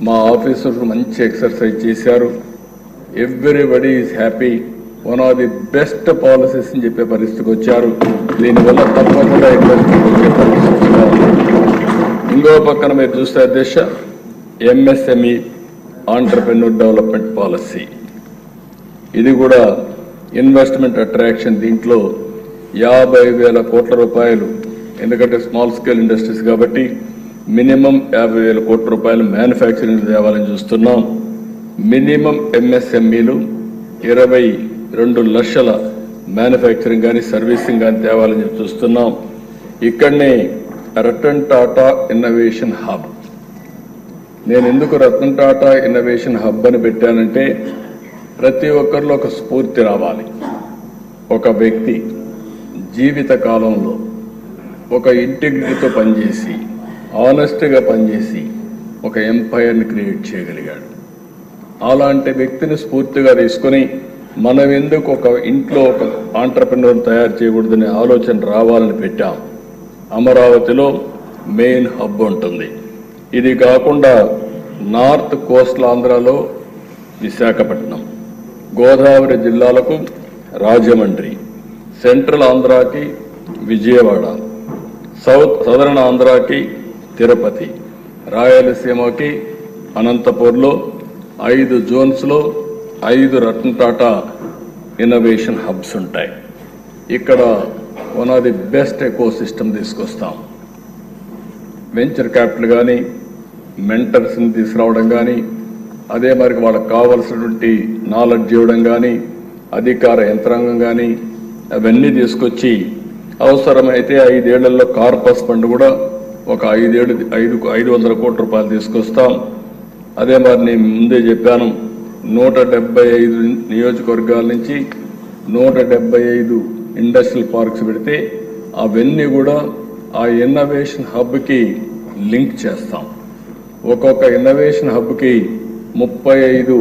మా ఆఫీసర్స్ మంచి ఎక్సర్సైజ్ చేశారు. Everybody is happy. One of the best policies అని చెప్పే పరిస్థితికి వచ్చారు. దీనివల్ల తప్పకుండా ఇన్వెస్ట్మెంట్ వచ్చే పరిస్థితిగా ఉంది. ఇంకో పక్కన మీరు చూస్తే అధ్యక్ష, ఎంఎస్ఎంఈ ఆంటర్ప్రెన్యూర్ డెవలప్మెంట్ పాలసీ, ఇది కూడా ఇన్వెస్ట్మెంట్ అట్రాక్షన్. దీంట్లో 50,000 కోట్ల రూపాయలు, ఎందుకంటే స్మాల్ స్కేల్ ఇండస్ట్రీస్ కాబట్టి మినిమం 50,000 కోట్ల రూపాయలు మ్యానుఫ్యాక్చరింగ్ తేవాలని చూస్తున్నాం. మినిమం ఎంఎస్ఎంఈలు 22 లక్షల మ్యానుఫ్యాక్చరింగ్ కానీ సర్వీసింగ్ కానీ తేవాలని చెప్పి చూస్తున్నాం. ఇక్కడనే రతన్ టాటా ఇన్నోవేషన్ హబ్. నేను ఎందుకు రతన్ టాటా ఇన్నోవేషన్ హబ్ అని పెట్టానంటే ప్రతి ఒక్కరిలో ఒక స్ఫూర్తి రావాలి. ఒక వ్యక్తి జీవిత కాలంలో ఒక ఇంటిగ్రిటీతో పనిచేసి ఆనెస్ట్గా పనిచేసి ఒక ఎంపైర్ని క్రియేట్ చేయగలిగాడు. అలాంటి వ్యక్తిని స్ఫూర్తిగా తీసుకొని మనం ఎందుకు ఒక ఇంట్లో ఒక ఆంటర్ప్రెన్యూర్ తయారు చేయకూడదనే ఆలోచన రావాలని పెట్టాం. అమరావతిలో మెయిన్ హబ్ ఉంటుంది. ఇది కాకుండా నార్త్ కోస్టల్ ఆంధ్రాలో విశాఖపట్నం, గోదావరి జిల్లాలకు రాజమండ్రి, సెంట్రల్ ఆంధ్రాకి విజయవాడ, సదరన్ ఆంధ్రాకి తిరుపతి, రాయలసీమకి అనంతపూర్లో 5 జోన్స్లో 5 రతన్ టాటా ఇన్నోవేషన్ హబ్స్ ఉంటాయి. ఇక్కడ one of the best eco system తీసుకొస్తాం. వెంచర్ క్యాపిటల్ కానీ మెంటర్స్ని తీసుకురావడం కానీ, అదే మరి వాళ్ళకి కావాల్సినటువంటి నాలెడ్జ్ ఇవ్వడం కానీ, అధికార యంత్రాంగం కానీ అవన్నీ తీసుకొచ్చి అవసరమైతే 5 ఏళ్లలో కార్పస్ ఫండ్ కూడా ఒక 500 కోట్ల రూపాయలు తీసుకొస్తాం. అదే మరి నేను ముందే చెప్పాను, 175 నియోజకవర్గాల నుంచి 175 ఇండస్ట్రియల్ పార్క్స్ పెడితే అవన్నీ కూడా ఆ ఇన్నోవేషన్ హబ్కి లింక్ చేస్తాం. ఒక్కొక్క ఇన్నోవేషన్ హబ్కి 35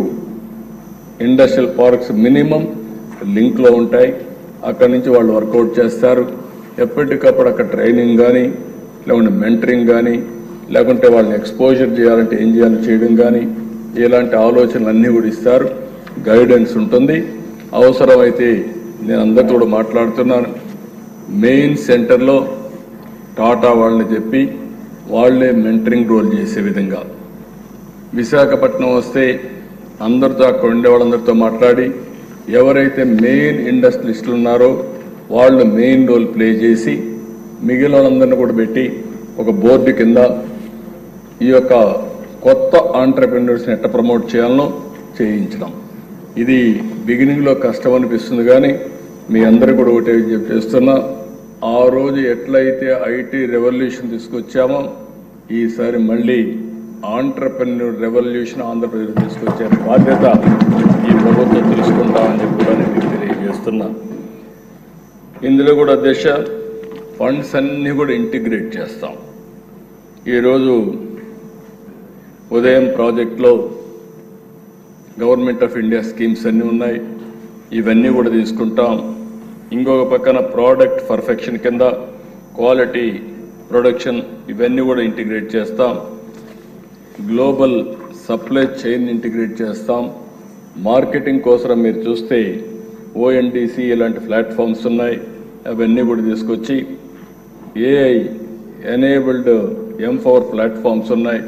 ఇండస్ట్రియల్ పార్క్స్ మినిమం లింక్లో ఉంటాయి. అక్కడి నుంచి వాళ్ళు వర్కౌట్ చేస్తారు. ఎప్పటికప్పుడు అక్కడ ట్రైనింగ్ కానీ, లేకుంటే మెంటరింగ్ కానీ, లేకుంటే వాళ్ళని ఎక్స్పోజర్ చేయాలంటే ఏం చేయాలో చేయడం కానీ, ఇలాంటి ఆలోచనలు అన్నీ కూడా ఇస్తారు. గైడెన్స్ ఉంటుంది. అవసరమైతే నేను అందరితో కూడా మాట్లాడుతున్నాను. మెయిన్ సెంటర్లో టాటా వాళ్ళని చెప్పి వాళ్లే మెంటరింగ్ రోల్ చేసే విధంగా, విశాఖపట్నం వస్తే అందరితో అక్కడ ఉండే వాళ్ళందరితో మాట్లాడి ఎవరైతే మెయిన్ ఇండస్ట్రియలిస్టులు ఉన్నారో వాళ్ళు మెయిన్ రోల్ ప్లే చేసి మిగిలిన వాళ్ళందరినీ కూడా పెట్టి ఒక బోర్డు కింద ఈ యొక్క కొత్త ఆంటర్ప్రెన్యూర్స్ని ఎట్లా ప్రమోట్ చేయాలనో చేయించడం. ఇది బిగినింగ్లో కష్టం అనిపిస్తుంది, కానీ మీ అందరికీ కూడా ఒకటే విజ్ఞప్తి చేస్తున్నా, ఆ రోజు ఎట్లయితే ఐటీ రెవల్యూషన్ తీసుకొచ్చామో ఈసారి మళ్ళీ ఆంటర్ప్రెన్యూర్ రెవల్యూషన్ ఆంధ్రప్రదేశ్ తీసుకొచ్చే బాధ్యత ఈ ప్రభుత్వం తెలుసుకుంటామని చెప్పి కూడా నేను మీకు తెలియజేస్తున్నా. ఇందులో కూడా దశ ఫండ్స్ అన్నీ కూడా ఇంటిగ్రేట్ చేస్తాం. ఈరోజు ఉదయం ప్రాజెక్ట్లో గవర్నమెంట్ ఆఫ్ ఇండియా స్కీమ్స్ అన్నీ ఉన్నాయి, ఇవన్నీ కూడా తీసుకుంటాం. ఇంకొక పక్కన ప్రోడక్ట్ పర్ఫెక్షన్ కింద క్వాలిటీ ప్రొడక్షన్ ఇవన్నీ కూడా ఇంటిగ్రేట్ చేస్తాం. గ్లోబల్ సప్లై చైన్ ఇంటిగ్రేట్ చేస్తాం. మార్కెటింగ్ కోసం మీరు చూస్తే ONDC ఇలాంటి ప్లాట్ఫామ్స్ ఉన్నాయి, అవన్నీ కూడా తీసుకొచ్చి AI ఎనేబుల్డ్ M4 ప్లాట్ఫామ్స్ ఉన్నాయి,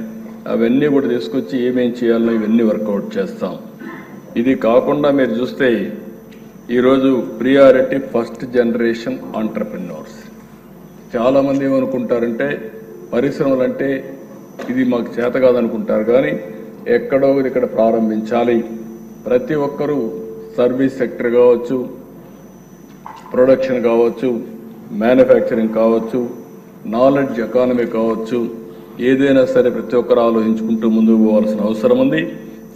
అవన్నీ కూడా తీసుకొచ్చి ఏమేం చేయాలో ఇవన్నీ వర్కౌట్ చేస్తాం. ఇది కాకుండా మీరు చూస్తే ఈరోజు ప్రియారిటీ ఫస్ట్ జనరేషన్ ఆంటర్ప్రెన్యూర్స్. చాలామంది ఏమనుకుంటారంటే పరిశ్రమలు అంటే ఇది మాకు చేత కాదనుకుంటారు, కానీ ఎక్కడో ఇక్కడ ప్రారంభించాలి. ప్రతి ఒక్కరూ సర్వీస్ సెక్టర్ కావచ్చు, ప్రొడక్షన్ కావచ్చు, మ్యానుఫ్యాక్చరింగ్ కావచ్చు, నాలెడ్జ్ ఎకానమీ కావచ్చు, ఏదైనా సరే ప్రతి ఒక్కరు ఆలోచించుకుంటూ ముందుకు పోవాల్సిన అవసరం ఉంది.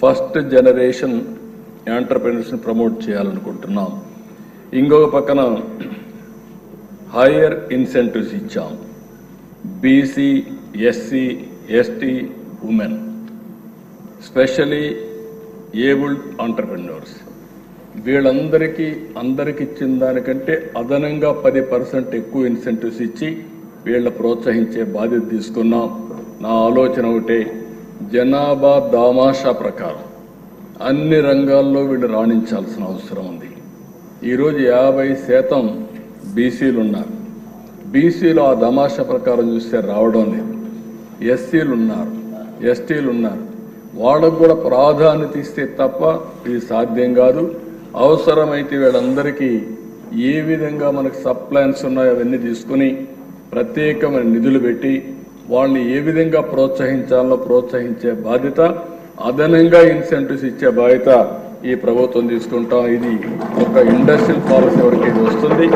ఫస్ట్ జనరేషన్ ఎంటర్‌ప్రెన్యూర్స్ని ప్రమోట్ చేయాలనుకుంటున్నాం. ఇంకొక పక్కన హైయర్ ఇన్సెంటివ్స్ ఇచ్చాం. BC, SC, ST, women, especially abled entrepreneurs, వీళ్ళందరికీ ఇచ్చిన దానికంటే అదనంగా 10% ఎక్కువ ఇన్సెంటివ్స్ ఇచ్చి వీళ్ళ ప్రోత్సహించే బాధ్యత తీసుకున్నాం. నా ఆలోచన ఒకటే, జనాభా దామాషా ప్రకారం అన్ని రంగాల్లో వీళ్ళు రాణించాల్సిన అవసరం ఉంది. ఈరోజు 50% బీసీలు ఉన్నారు. బీసీలు ఆ దామాషా ప్రకారం చూస్తే రావడం లేదు. ఎస్సీలు ఉన్నారు, ఎస్టీలు ఉన్నారు. వాళ్ళకు కూడా ప్రాధాన్యత ఇస్తే తప్ప ఇది సాధ్యం కాదు. అవసరమైతే వీళ్ళందరికీ ఏ విధంగా మనకు సప్లైన్స్ ఉన్నాయో అవన్నీ తీసుకుని ప్రత్యేకమైన నిధులు పెట్టి వాళ్ళని ఏ విధంగా ప్రోత్సహించాలో ప్రోత్సహించే బాధ్యత, అదనంగా ఇన్సెంటివ్స్ ఇచ్చే బాధ్యత ఈ ప్రభుత్వం తీసుకుంటాం. ఇది ఒక ఇండస్ట్రియల్ పాలసీ వరకు ఇది వస్తుంది.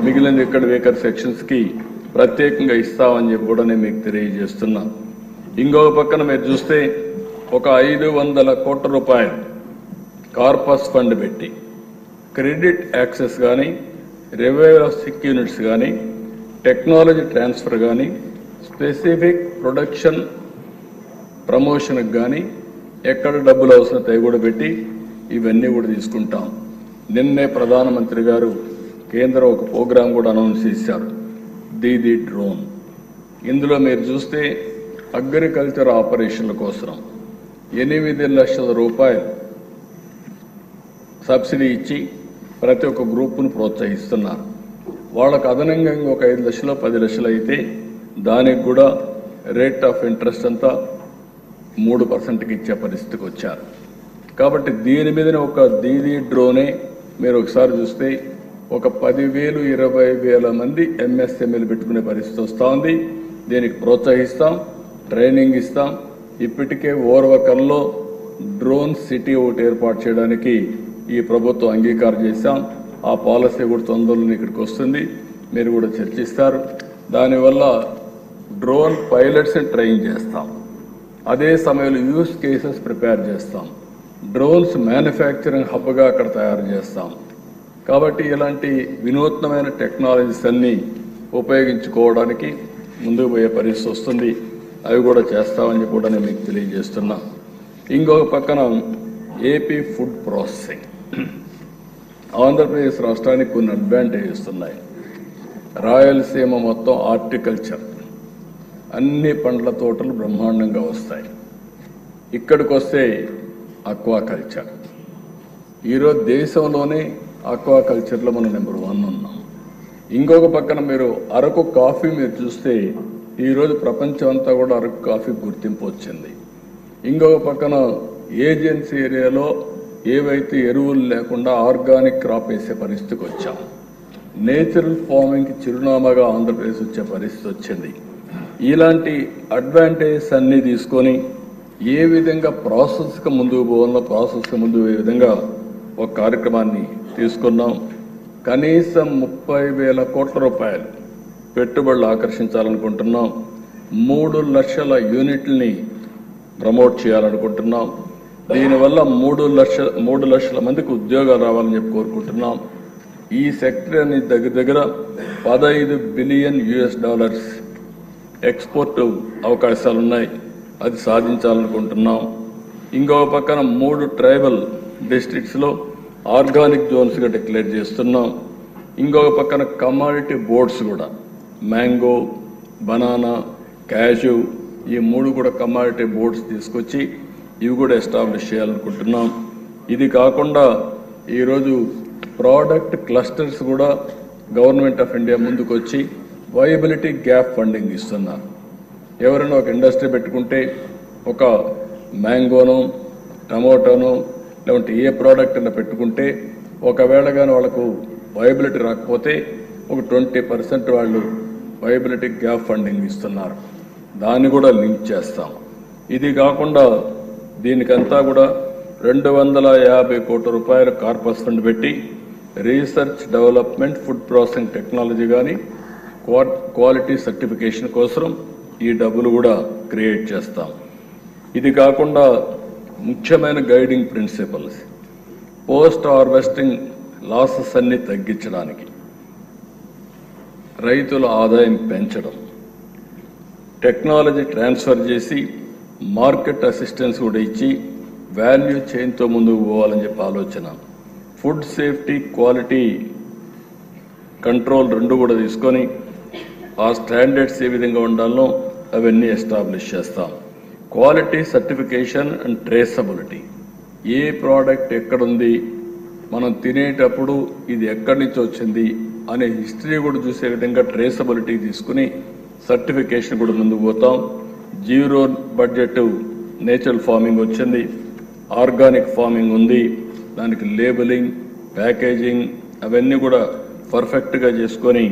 మిగిలిన ఇక్కడ వేకర్ సెక్షన్స్కి ప్రత్యేకంగా ఇస్తామని చెప్పి కూడా నేను మీకు తెలియజేస్తున్నా. ఇంకొక పక్కన మీరు చూస్తే ఒక 500 కోట్ల రూపాయలు కార్పస్ ఫండ్ పెట్టి క్రెడిట్ యాక్సెస్ కానీ, రివైవల్ ఆఫ్ సిక్ యూనిట్స్ కానీ, టెక్నాలజీ ట్రాన్స్ఫర్ కానీ, స్పెసిఫిక్ ప్రొడక్షన్ ప్రమోషన్కి కానీ ఎక్కడ డబ్బులు అవసరం అవి కూడా పెట్టి ఇవన్నీ కూడా తీసుకుంటాం. నిన్నే ప్రధానమంత్రి గారు కేంద్రం ఒక ప్రోగ్రాం కూడా అనౌన్స్ చేశారు, దీదీ డ్రోన్. ఇందులో మీరు చూస్తే అగ్రికల్చర్ ఆపరేషన్ల కోసం 8 లక్షల రూపాయలు సబ్సిడీ ఇచ్చి ప్రతి ఒక్క గ్రూపును ప్రోత్సహిస్తున్నారు. వాళ్ళకు అదనంగా ఇంకొక 5 లక్షలు 10 లక్షలు అయితే దానికి కూడా రేట్ ఆఫ్ ఇంట్రెస్ట్ అంతా 3%కి ఇచ్చే పరిస్థితికి వచ్చారు. కాబట్టి దీని మీదనే ఒక దీదీ డ్రోనే మీరు ఒకసారి చూస్తే ఒక 10,000 20,000 మంది ఎంఎస్ఎంఈలు పెట్టుకునే పరిస్థితి వస్తూ ఉంది. దీనికి ప్రోత్సహిస్తాం, ట్రైనింగ్ ఇస్తాం. ఇప్పటికే ఓర్వకల్లో డ్రోన్ సిటీ ఒకటి ఏర్పాటు చేయడానికి ఈ ప్రభుత్వం అంగీకారం చేశాం. ఆ పాలసీ కూడా తొందరలో ఇక్కడికి వస్తుంది, మీరు కూడా చర్చిస్తారు. దానివల్ల డ్రోన్ పైలట్స్ని ట్రైన్ చేస్తాం, అదే సమయంలో యూస్ కేసెస్ ప్రిపేర్ చేస్తాం, డ్రోన్స్ మ్యానుఫ్యాక్చరింగ్ హబ్గా అక్కడ తయారు చేస్తాం. కాబట్టి ఇలాంటి వినూత్నమైన టెక్నాలజీస్ అన్నీ ఉపయోగించుకోవడానికి ముందుకు పోయే పరిస్థితి వస్తుంది. అవి కూడా చేస్తామని కూడా నేను మీకు తెలియజేస్తున్నా. ఇంకొక పక్కన ఏపీ ఫుడ్ ప్రాసెసింగ్, ఆంధ్రప్రదేశ్ రాష్ట్రానికి కొన్ని అడ్వాంటేజెస్ ఉన్నాయి. రాయలసీమ మొత్తం హార్టికల్చర్, అన్ని పండ్ల తోటలు బ్రహ్మాండంగా వస్తాయి. ఇక్కడికి వస్తే అక్వాకల్చర్, ఈరోజు దేశంలోనే అక్వాకల్చర్లో మనం నెంబర్ 1 ఉన్నాం. ఇంకొక పక్కన మీరు అరకు కాఫీ మీరు చూస్తే ఈరోజు ప్రపంచం అంతా కూడా అరకు కాఫీ గుర్తింపు వచ్చింది. ఇంకొక పక్కన ఏజెన్సీ ఏరియాలో ఏవైతే ఎరువులు లేకుండా ఆర్గానిక్ క్రాప్ వేసే పరిస్థితికి వచ్చాం. నేచురల్ ఫార్మింగ్కి చిరునామాగా ఆంధ్రప్రదేశ్ వచ్చే పరిస్థితి వచ్చింది. ఇలాంటి అడ్వాంటేజెస్ అన్నీ తీసుకొని ఏ విధంగా ప్రాసెస్కి ముందుకు పోవాలో ప్రాసెస్కి ముందు ఏ విధంగా ఒక కార్యక్రమాన్ని తీసుకున్నాం. కనీసం 30,000 కోట్ల రూపాయలు పెట్టుబడులు ఆకర్షించాలనుకుంటున్నాం. 3 లక్షల యూనిట్లని ప్రమోట్ చేయాలనుకుంటున్నాం. దీనివల్ల 3 లక్షల మందికి ఉద్యోగాలు రావాలని చెప్పి కోరుకుంటున్నాం. ఈ సెక్టర్ అనేది దగ్గర 15 బిలియన్ US$ ఎక్స్పోర్ట్ అవకాశాలు ఉన్నాయి, అది సాధించాలనుకుంటున్నాం. ఇంకొక పక్కన 3 ట్రైబల్ డిస్ట్రిక్ట్స్లో ఆర్గానిక్ జోన్స్గా డిక్లేర్ చేస్తున్నాం. ఇంకొక పక్కన కమాడిటీ బోర్డ్స్ కూడా, మ్యాంగో, బనానా, క్యాషు, ఈ 3 కూడా కమాడిటీ బోర్డ్స్ తీసుకొచ్చి ఇవి కూడా ఎస్టాబ్లిష్ చేయాలనుకుంటున్నాం. ఇది కాకుండా ఈరోజు ప్రోడక్ట్ క్లస్టర్స్ కూడా గవర్నమెంట్ ఆఫ్ ఇండియా ముందుకు వచ్చి వైబిలిటీ గ్యాప్ ఫండింగ్ ఇస్తున్నారు. ఎవరైనా ఒక ఇండస్ట్రీ పెట్టుకుంటే ఒక మ్యాంగోను, టమోటాను, లేదంటే ఏ ప్రోడక్ట్ అయినా పెట్టుకుంటే ఒకవేళ కానీ వాళ్ళకు వైబిలిటీ రాకపోతే ఒక 20% వాళ్ళు వైబిలిటీ గ్యాప్ ఫండింగ్ ఇస్తున్నారు. దాన్ని కూడా లింక్ చేస్తాం. ఇది కాకుండా దీనికంతా కూడా 250 కోట్ల రూపాయల కార్పస్ ఫండ్ పెట్టి research development food processing technology కానీ క్వాలిటీ సర్టిఫికేషన్ కోసం ఈ డబ్బులు కూడా క్రియేట్ చేస్తాం. ఇది కాకుండా ముఖ్యమైన guiding principles post harvesting losses అన్ని తగ్గించడానికి, రైతుల ఆదాయం పెంచడం, టెక్నాలజీ ట్రాన్స్ఫర్ చేసి మార్కెట్ అసిస్టెన్స్ కూడా ఇచ్చి వాల్యూ చైన్తో ముందుకు పోవాలని చెప్పి ఆలోచన. ఫుడ్ సేఫ్టీ క్వాలిటీ కంట్రోల్ రెండు కూడా తీసుకొని ఆ స్టాండర్డ్స్ ఏ విధంగా ఉండాలో అవన్నీ ఎస్టాబ్లిష్ చేస్తాం. Quality certification and traceability, A product ఎక్కడుంది, మనం తినేటప్పుడు ఇది ఎక్కడి నుంచి వచ్చింది అనే హిస్టరీ కూడా చూసే విధంగా ట్రేసబిలిటీ తీసుకుని సర్టిఫికేషన్ కూడా ముందుకు పోతాం. జీరో బడ్జెట్ నేచురల్ ఫార్మింగ్ వచ్చింది, ఆర్గానిక్ ఫార్మింగ్ ఉంది, దానికి లేబులింగ్, ప్యాకేజింగ్ అవన్నీ కూడా పర్ఫెక్ట్గా చేసుకొని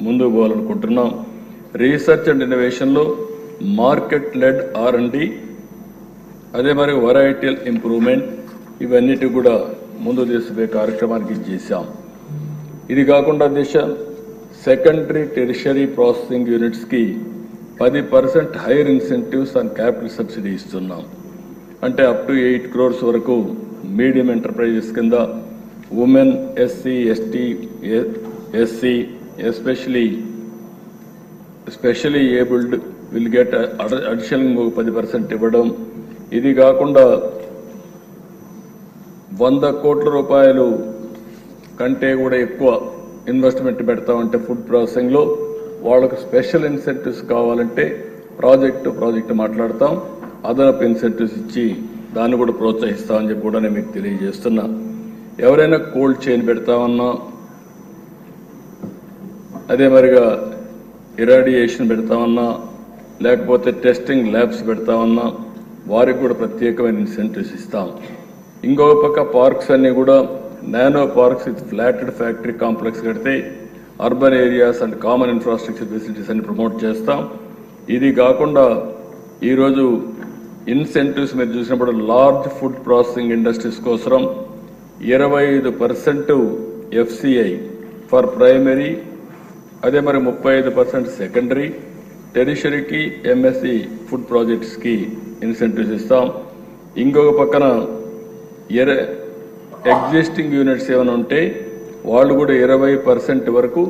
ముందుకు పోవాలనుకుంటున్నాం. రీసెర్చ్ అండ్ ఇన్నోవేషన్లో మార్కెట్ లెడ్ R&D, అదే మరి వెరైటీల్ ఇంప్రూవ్మెంట్, ఇవన్నిటి కూడా ముందు తీసుకునే కార్యక్రమానికి చేశాం. ఇది కాకుండా సెకండరీ టెరిషరీ ప్రాసెసింగ్ యూనిట్స్కి 10% higher incentives and capital subsidy ఇస్తున్నాం. అంటే అప్ టు 8 crores వరకు మీడియం ఎంటర్ప్రైజెస్ కింద women, SC, ST, SC specially abled will get additional 10% ఇవ్వడం. ఇది కాకుండా 100 కోట్ల రూపాయలు కంటే కూడా ఎక్కువ ఇన్వెస్ట్మెంట్ పెడతామంటే ఫుడ్ ప్రాసెసింగ్లో వాళ్ళకు స్పెషల్ ఇన్సెంటివ్స్ కావాలంటే ప్రాజెక్టు మాట్లాడతాం, అదనపు ఇన్సెంటివ్స్ ఇచ్చి దాన్ని కూడా ప్రోత్సహిస్తామని చెప్పి కూడా నేను మీకు తెలియజేస్తున్నా. ఎవరైనా కోల్డ్ చైన్ పెడతామన్నా, అదే మరిగా ఇరాడియేషన్ పెడతామన్నా, లేకపోతే టెస్టింగ్ ల్యాబ్స్ పెడతామన్నా వారికి కూడా ప్రత్యేకమైన ఇన్సెంటివ్స్ ఇస్తాం. ఇంకొక పక్క పార్క్స్ అన్నీ కూడా nano parks with flatted factory complex కడితే urban areas and common infrastructure facilities అన్ని ప్రమోట్ చేస్తాం. ఇది కాకుండా ఈరోజు ఇన్సెంటివ్స్ మీరు చూసినప్పుడు లార్జ్ ఫుడ్ ప్రాసెసింగ్ ఇండస్ట్రీస్ కోసం 25% FCI ఫర్ ప్రైమరీ, అదే మరి 35% సెకండరీ, టెరిషరీకి MSE ఫుడ్ ప్రాజెక్ట్స్కి ఇన్సెంటివ్స్ ఇస్తాం. ఇంకొక పక్కన ఎగ్జిస్టింగ్ యూనిట్స్ ఏమైనా ఉంటే వాళ్ళు కూడా 20% వరకు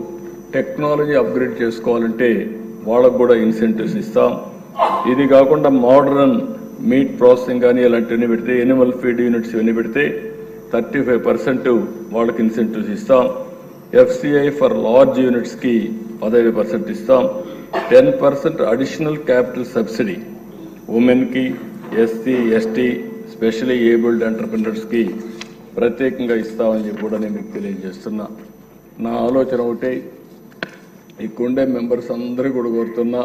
టెక్నాలజీ అప్గ్రేడ్ చేసుకోవాలంటే వాళ్ళకు కూడా ఇన్సెంటివ్స్ ఇస్తాం. ఇది కాకుండా మోడర్న్ మీట్ ప్రాసెసింగ్ కానీ ఇలాంటివన్నీ పెడితే, ఎనిమల్ ఫీడ్ యూనిట్స్ ఇవన్నీ పెడితే 35% వాళ్ళకి ఇన్సెంటివ్స్ ఇస్తాం. FCI ఫర్ లార్జ్ యూనిట్స్కి 15% ఇస్తాం. 10% అడిషనల్ క్యాపిటల్ సబ్సిడీ ఉమెన్కి, SC, ST స్పెషలీ ఏబుల్డ్ ఎంటర్ప్రినర్స్కి ప్రత్యేకంగా ఇస్తామని చెప్పి కూడా నేను మీకు తెలియజేస్తున్నా. నా ఆలోచన ఒకటే, ఇక్కడుండే మెంబర్స్ అందరూ కూడా కోరుతున్నా,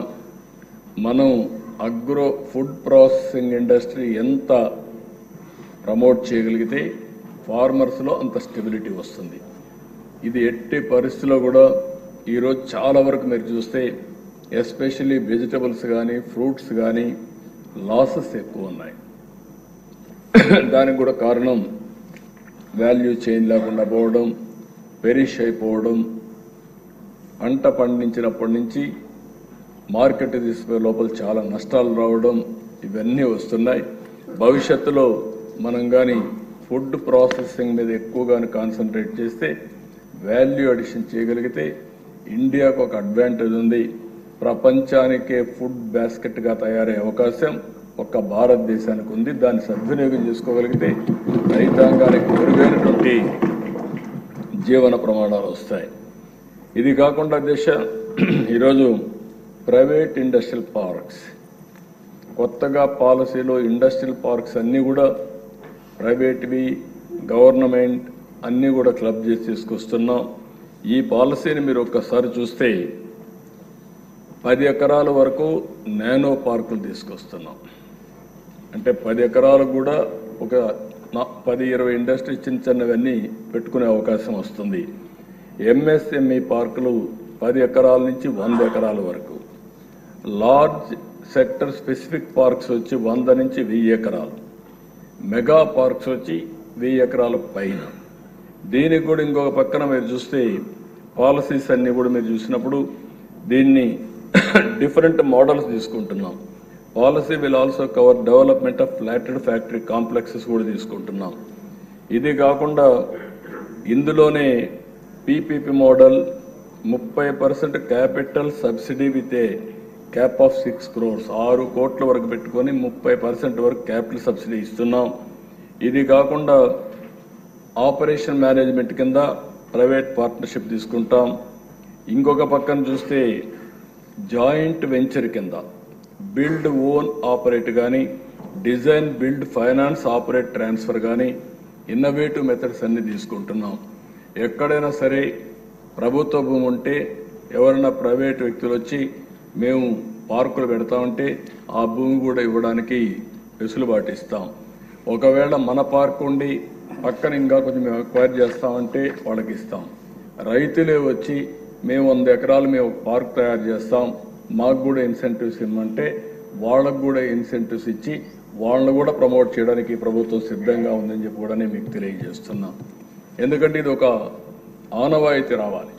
మనం అగ్రో ఫుడ్ ప్రాసెసింగ్ ఇండస్ట్రీ ఎంత ప్రమోట్ చేయగలిగితే ఫార్మర్స్లో అంత స్టెబిలిటీ వస్తుంది. ఇది ఎట్టి పరిస్థితుల్లో కూడా ఈరోజు చాలా వరకు మీరు చూస్తే ఎస్పెషల్లీ వెజిటబుల్స్ కానీ ఫ్రూట్స్ కానీ లాసెస్ ఎక్కువ ఉన్నాయి. దానికి కూడా కారణం వాల్యూ చైన్ లేకుండా పోవడం, పెరిష్ అయిపోవడం, పంట పండించినప్పటి నుంచి మార్కెట్ తీసుకునే లోపల చాలా నష్టాలు రావడం, ఇవన్నీ వస్తున్నాయి. భవిష్యత్తులో మనం కానీ ఫుడ్ ప్రాసెసింగ్ మీద ఎక్కువగానే కాన్సన్ట్రేట్ చేస్తే, వాల్యూ అడిషన్ చేయగలిగితే ఇండియాకు ఒక అడ్వాంటేజ్ ఉంది. ప్రపంచానికే ఫుడ్ బాస్కెట్గా తయారయ్యే అవకాశం ఒక్క భారతదేశానికి ఉంది. దాన్ని సద్వినియోగం చేసుకోగలిగితే రైతాంగానికి మెరుగైనటువంటి జీవన ప్రమాణాలు వస్తాయి. ఇది కాకుండా ఈరోజు ప్రైవేట్ ఇండస్ట్రియల్ పార్క్స్, కొత్తగా పాలసీలో ఇండస్ట్రియల్ పార్క్స్ అన్నీ కూడా ప్రైవేట్వి, గవర్నమెంట్ అన్నీ కూడా క్లబ్ చేసి తీసుకొస్తున్నాం. ఈ పాలసీని మీరు ఒక్కసారి చూస్తే 10 ఎకరాల వరకు నానో పార్కులు తీసుకొస్తున్నాం. అంటే 10 ఎకరాలు కూడా ఒక 10-20 ఇండస్ట్రీ చిన్నవన్నీ పెట్టుకునే అవకాశం వస్తుంది. MSME పార్కులు 10 ఎకరాల నుంచి 100 ఎకరాల వరకు, లార్జ్ సెక్టర్ స్పెసిఫిక్ పార్క్స్ వచ్చి 100 నుంచి 1000 ఎకరాలు, మెగా పార్క్స్ వచ్చి 1000 ఎకరాల పైన. దీనికి కూడా ఇంకొక పక్కన మీరు చూస్తే పాలసీస్ అన్ని కూడా మీరు చూసినప్పుడు దీన్ని డిఫరెంట్ మోడల్స్ తీసుకుంటున్నాం. Policy will also cover development of flatted factory complexes కూడా తీసుకుంటున్నాం. ఇది కాకుండా ఇందులోనే PPP model 30% capital subsidy with a cap of 6 crores 6 కోట్ల వరకు పెట్టుకొని 30% వరకు క్యాపిటల్ సబ్సిడీ ఇస్తున్నాం. ఇది కాకుండా ఆపరేషన్ మేనేజ్మెంట్ కింద ప్రైవేట్ పార్ట్నర్షిప్ తీసుకుంటాం. ఇంకొక పక్కన చూస్తే జాయింట్ వెంచర్ కింద బిల్డ్ ఓన్ ఆపరేట్ కానీ, design build finance operate transfer కానీ ఇన్నోవేటివ్ మెథడ్స్ అన్ని తీసుకుంటున్నాం. ఎక్కడైనా సరే ప్రభుత్వ భూమి ఉంటే ఎవరైనా ప్రైవేట్ వ్యక్తులు వచ్చి మేము పార్కులు పెడతామంటే ఆ భూమి కూడా ఇవ్వడానికి వెసులుబాటు ఇస్తాం. ఒకవేళ మన పార్క్ ఉండి పక్కన ఇంకా కొంచెం మేము అక్వైర్ చేస్తామంటే వాళ్ళకి ఇస్తాం. రైతులే వచ్చి మేము 100 ఎకరాలు మేము పార్క్ తయారు చేస్తాం, మాకు కూడా ఇన్సెంటివ్స్ ఇవ్వమంటే వాళ్ళకు కూడా ఇన్సెంటివ్స్ ఇచ్చి వాళ్ళని కూడా ప్రమోట్ చేయడానికి ప్రభుత్వం సిద్ధంగా ఉందని చెప్పి కూడా నేను మీకు తెలియజేస్తున్నాం. ఎందుకంటే ఇది ఒక ఆనవాయితీ రావాలి.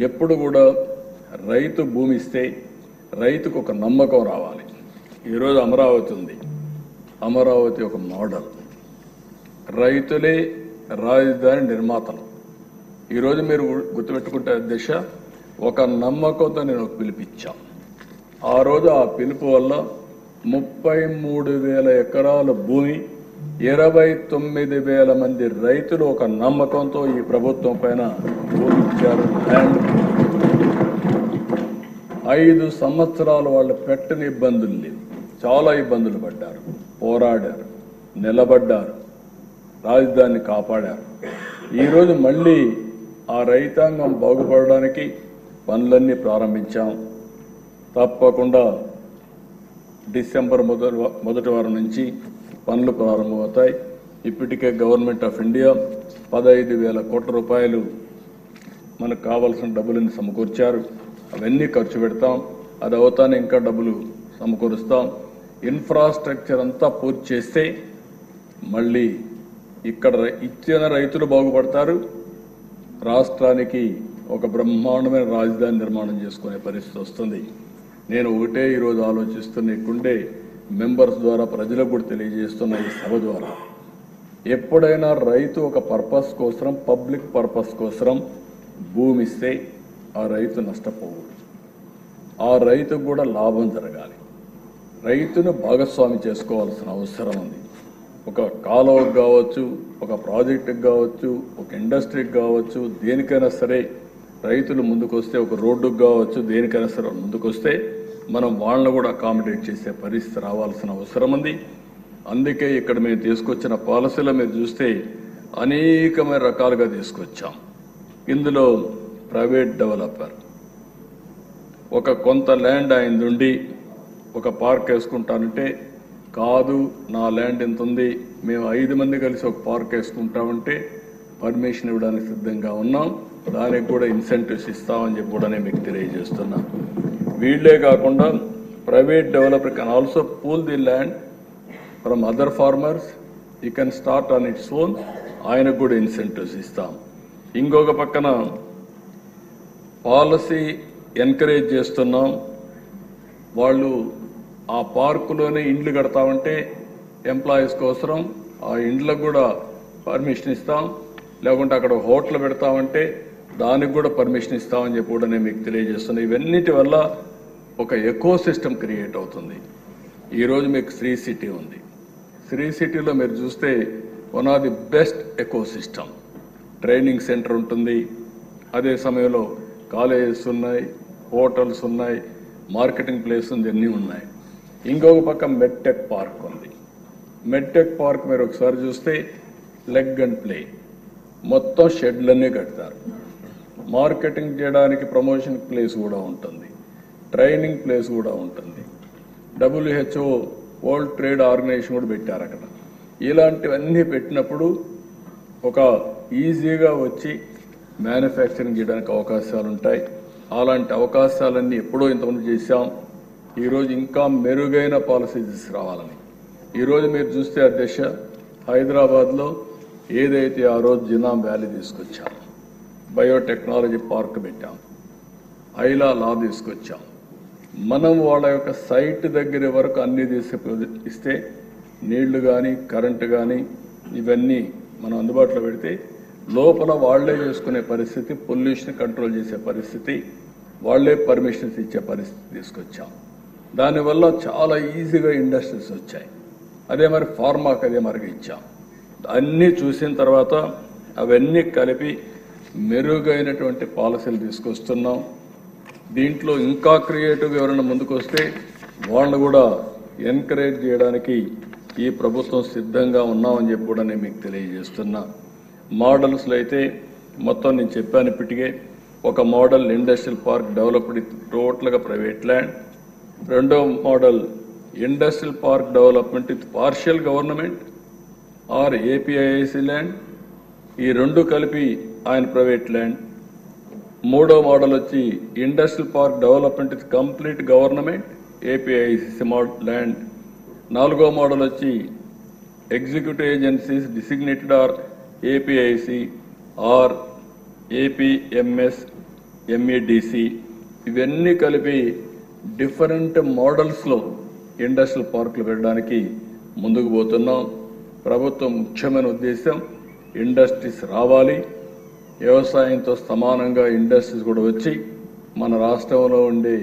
ఎప్పుడు కూడా రైతు భూమి ఇస్తే రైతుకు ఒక నమ్మకం రావాలి. ఈరోజు అమరావతి ఉంది, అమరావతి ఒక మోడల్. రైతులే రాజధాని నిర్మాతలు. ఈరోజు మీరు గుర్తుపెట్టుకుంటే అధ్యక్ష, ఒక నమ్మకంతో నేను ఒక పిలిపించాను. ఆ రోజు ఆ పిలుపు వల్ల 33,000 ఎకరాల భూమి, 29,000 మంది రైతులు ఒక నమ్మకంతో ఈ ప్రభుత్వం పైన భూమి ఇచ్చారు. ల్యాండ్ 5 సంవత్సరాలు వాళ్ళు పెట్టని ఇబ్బందులు లేవు, చాలా ఇబ్బందులు పడ్డారు, పోరాడారు, నిలబడ్డారు, రాజధానిని కాపాడారు. ఈరోజు మళ్ళీ ఆ రైతాంగం బాగుపడడానికి పనులన్నీ ప్రారంభించాం. తప్పకుండా డిసెంబర్ మొదటి వారం నుంచి పనులు ప్రారంభమవుతాయి. ఇప్పటికే గవర్నమెంట్ ఆఫ్ ఇండియా 15,000 కోట్ల రూపాయలు మనకు కావాల్సిన డబ్బులను సమకూర్చారు. అవన్నీ ఖర్చు పెడతాం. అది అవుతానే ఇంకా డబ్బులు సమకూరుస్తాం. ఇన్ఫ్రాస్ట్రక్చర్ అంతా పూర్తి చేస్తే మళ్ళీ ఇక్కడ ఇచ్చిన రైతులు బాగుపడతారు. రాష్ట్రానికి ఒక బ్రహ్మాండమైన రాజధాని నిర్మాణం చేసుకునే పరిస్థితి వస్తుంది. నేను ఒకటే ఈరోజు ఆలోచిస్తున్న ఇక్కడే మెంబర్స్ ద్వారా ప్రజలకు కూడా తెలియజేస్తున్న ఈ సభ ద్వారా, ఎప్పుడైనా రైతు ఒక పర్పస్ కోసం, పబ్లిక్ పర్పస్ కోసం భూమి ఇస్తే ఆ రైతు నష్టపోకూడదు. ఆ రైతుకు కూడా లాభం జరగాలి. రైతును భాగస్వామి చేసుకోవాల్సిన అవసరం ఉంది. ఒక కాలువకు కావచ్చు, ఒక ప్రాజెక్టుకు కావచ్చు, ఒక ఇండస్ట్రీకి కావచ్చు, దేనికైనా సరే రైతులు ముందుకొస్తే, ఒక రోడ్డుకు కావచ్చు, దేనికైనా సరే ముందుకొస్తే మనం వాళ్ళని కూడా అకామిడేట్ చేసే పరిస్థితి రావాల్సిన అవసరం ఉంది. అందుకే ఇక్కడ మేము తీసుకొచ్చిన పాలసీలో మీరు చూస్తే అనేకమైన రకాలుగా తీసుకొచ్చాం. ఇందులో ప్రైవేట్ డెవలపర్ ఒక కొంత ల్యాండ్ ఆయన ఉండి ఒక పార్క్ వేసుకుంటానంటే, కాదు నా ల్యాండ్ ఎంత ఉంది, మేము 5 మంది కలిసి ఒక పార్క్ వేసుకుంటామంటే పర్మిషన్ ఇవ్వడానికి సిద్ధంగా ఉన్నాం. దానికి కూడా ఇన్సెంటివ్స్ ఇస్తామని చెప్పి కూడా నేను మీకు తెలియజేస్తున్నా. వీళ్ళే కాకుండా private developer can also pool the land from other farmers, you can start on its own. ఆయనకు కూడా ఇన్సెంటివ్స్ ఇస్తాం. ఇంకొక పక్కన పాలసీ ఎంకరేజ్ చేస్తున్నాం. వాళ్ళు ఆ పార్కులోనే ఇండ్లు కడతామంటే ఎంప్లాయీస్ కోసం ఆ ఇండ్లకు కూడా పర్మిషన్ ఇస్తాం. లేకుంటే అక్కడ హోటల్ పెడతామంటే దానికి కూడా పర్మిషన్ ఇస్తామని చెప్పి కూడా నేను మీకు తెలియజేస్తున్నాను. ఇవన్నిటి వల్ల ఒక ఎకో సిస్టమ్ క్రియేట్ అవుతుంది. ఈరోజు మీకు శ్రీ సిటీ ఉంది. శ్రీ సిటీలో మీరు చూస్తే one of the best eco system. Training centre ఉంటుంది, అదే సమయంలో కాలేజెస్ ఉన్నాయి, హోటల్స్ ఉన్నాయి, మార్కెటింగ్ ప్లేస్ ఉంది, అన్నీ ఉన్నాయి. ఇంకొక పక్క మెడ్టెక్ పార్క్ ఉంది. మెడ్టెక్ పార్క్ మీరు ఒకసారి చూస్తే లెగ్ అండ్ ప్లే మొత్తం షెడ్లన్నీ కడతారు. మార్కెటింగ్ చేయడానికి ప్రమోషన్ ప్లేస్ కూడా ఉంటుంది, ట్రైనింగ్ ప్లేస్ కూడా ఉంటుంది. WHO వరల్డ్ ట్రేడ్ ఆర్గనైజేషన్ కూడా పెట్టారు అక్కడ. ఇలాంటివన్నీ పెట్టినప్పుడు ఒక ఈజీగా వచ్చి మ్యానుఫ్యాక్చరింగ్ చేయడానికి అవకాశాలు ఉంటాయి. అలాంటి అవకాశాలన్నీ ఎప్పుడో ఇంతమంది చేశాం. ఈరోజు ఇంకా మెరుగైన పాలసీ తీసుకురావాలని. ఈరోజు మీరు చూస్తే అధ్యక్ష, హైదరాబాద్లో ఏదైతే ఆ రోజు జినాం వ్యాలీ తీసుకొచ్చాం, బయోటెక్నాలజీ పార్క్ పెట్టాం, ఐలా లా తీసుకొచ్చాం, మనం వాళ్ళ యొక్క సైట్ దగ్గర వరకు అన్ని ఇస్తే నీళ్లు కానీ కరెంటు కానీ ఇవన్నీ మనం అందుబాటులో పెడితే లోపల వాళ్లే చేసుకునే పరిస్థితి, పొల్యూషన్ కంట్రోల్ చేసే పరిస్థితి, వాళ్లే పర్మిషన్స్ ఇచ్చే పరిస్థితి తీసుకొచ్చాం. దానివల్ల చాలా ఈజీగా ఇండస్ట్రీస్ వచ్చాయి. అదే మరి ఫార్మాకి అదే మరిగా ఇచ్చాం. అన్నీ చూసిన తర్వాత అవన్నీ కలిపి మెరుగైనటువంటి పాలసీలు తీసుకొస్తున్నాం. దీంట్లో ఇంకా క్రియేటివ్గా ఎవరైనా ముందుకు వస్తే వాళ్ళని కూడా ఎంకరేజ్ చేయడానికి ఈ ప్రభుత్వం సిద్ధంగా ఉన్నామని చెప్పి కూడా నేను మీకు తెలియజేస్తున్నా. మోడల్స్లో అయితే మొత్తం నేను చెప్పాను ఇప్పటికే. ఒక మోడల్ ఇండస్ట్రియల్ పార్క్ డెవలప్డ్ టోటల్గా ప్రైవేట్ ల్యాండ్, రెండో model industrial park development with partial government or APIIC land, ఈ రెండు కలిపి ఆయన ప్రైవేట్ ల్యాండ్. మూడో మోడల్ వచ్చి industrial park development with complete government APIIC land. నాలుగో మోడల్ వచ్చి executive agencies designated or APIIC or APMS MEDC, ఇవన్నీ కలిపి డిఫరెంట్ మోడల్స్లో ఇండస్ట్రియల్ పార్కులు పెట్టడానికి ముందుకు పోతున్నాం. ప్రభుత్వం ముఖ్యమైన ఉద్దేశం ఇండస్ట్రీస్ రావాలి, వ్యవసాయంతో సమానంగా ఇండస్ట్రీస్ కూడా వచ్చి మన రాష్ట్రంలో ఉండే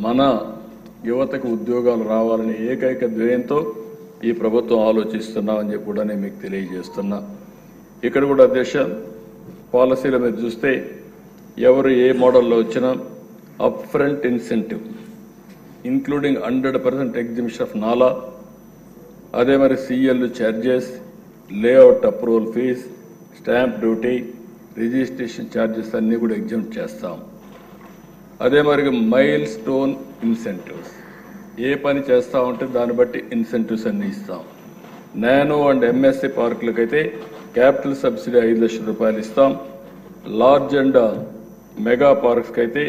మన యువతకు ఉద్యోగాలు రావాలని ఏకైక ధ్యేయంతో ఈ ప్రభుత్వం ఆలోచిస్తున్నామని చెప్పి కూడా నేను మీకు తెలియజేస్తున్నా. ఇక్కడ కూడా అధ్యక్ష పాలసీల మీద చూస్తే ఎవరు ఏ మోడల్లో వచ్చినా up front incentive including 100% exhibition of నాలా, అదే మరి CL charges, layout approval fees, stamp duty, registration charges అన్నీ కూడా ఎగ్జామ్ట్ చేస్తాం. అదే మరి మైల్ స్టోన్ ఇన్సెంటివ్స్, ఏ పని చేస్తా ఉంటే దాన్ని బట్టి ఇన్సెంటివ్స్ అన్ని ఇస్తాం. నానో అండ్ ఎంఎస్సి పార్కులకైతే క్యాపిటల్ సబ్సిడీ 5 లక్షల రూపాయలు ఇస్తాం. లార్జ్ అండ్ మెగా పార్క్స్కి అయితే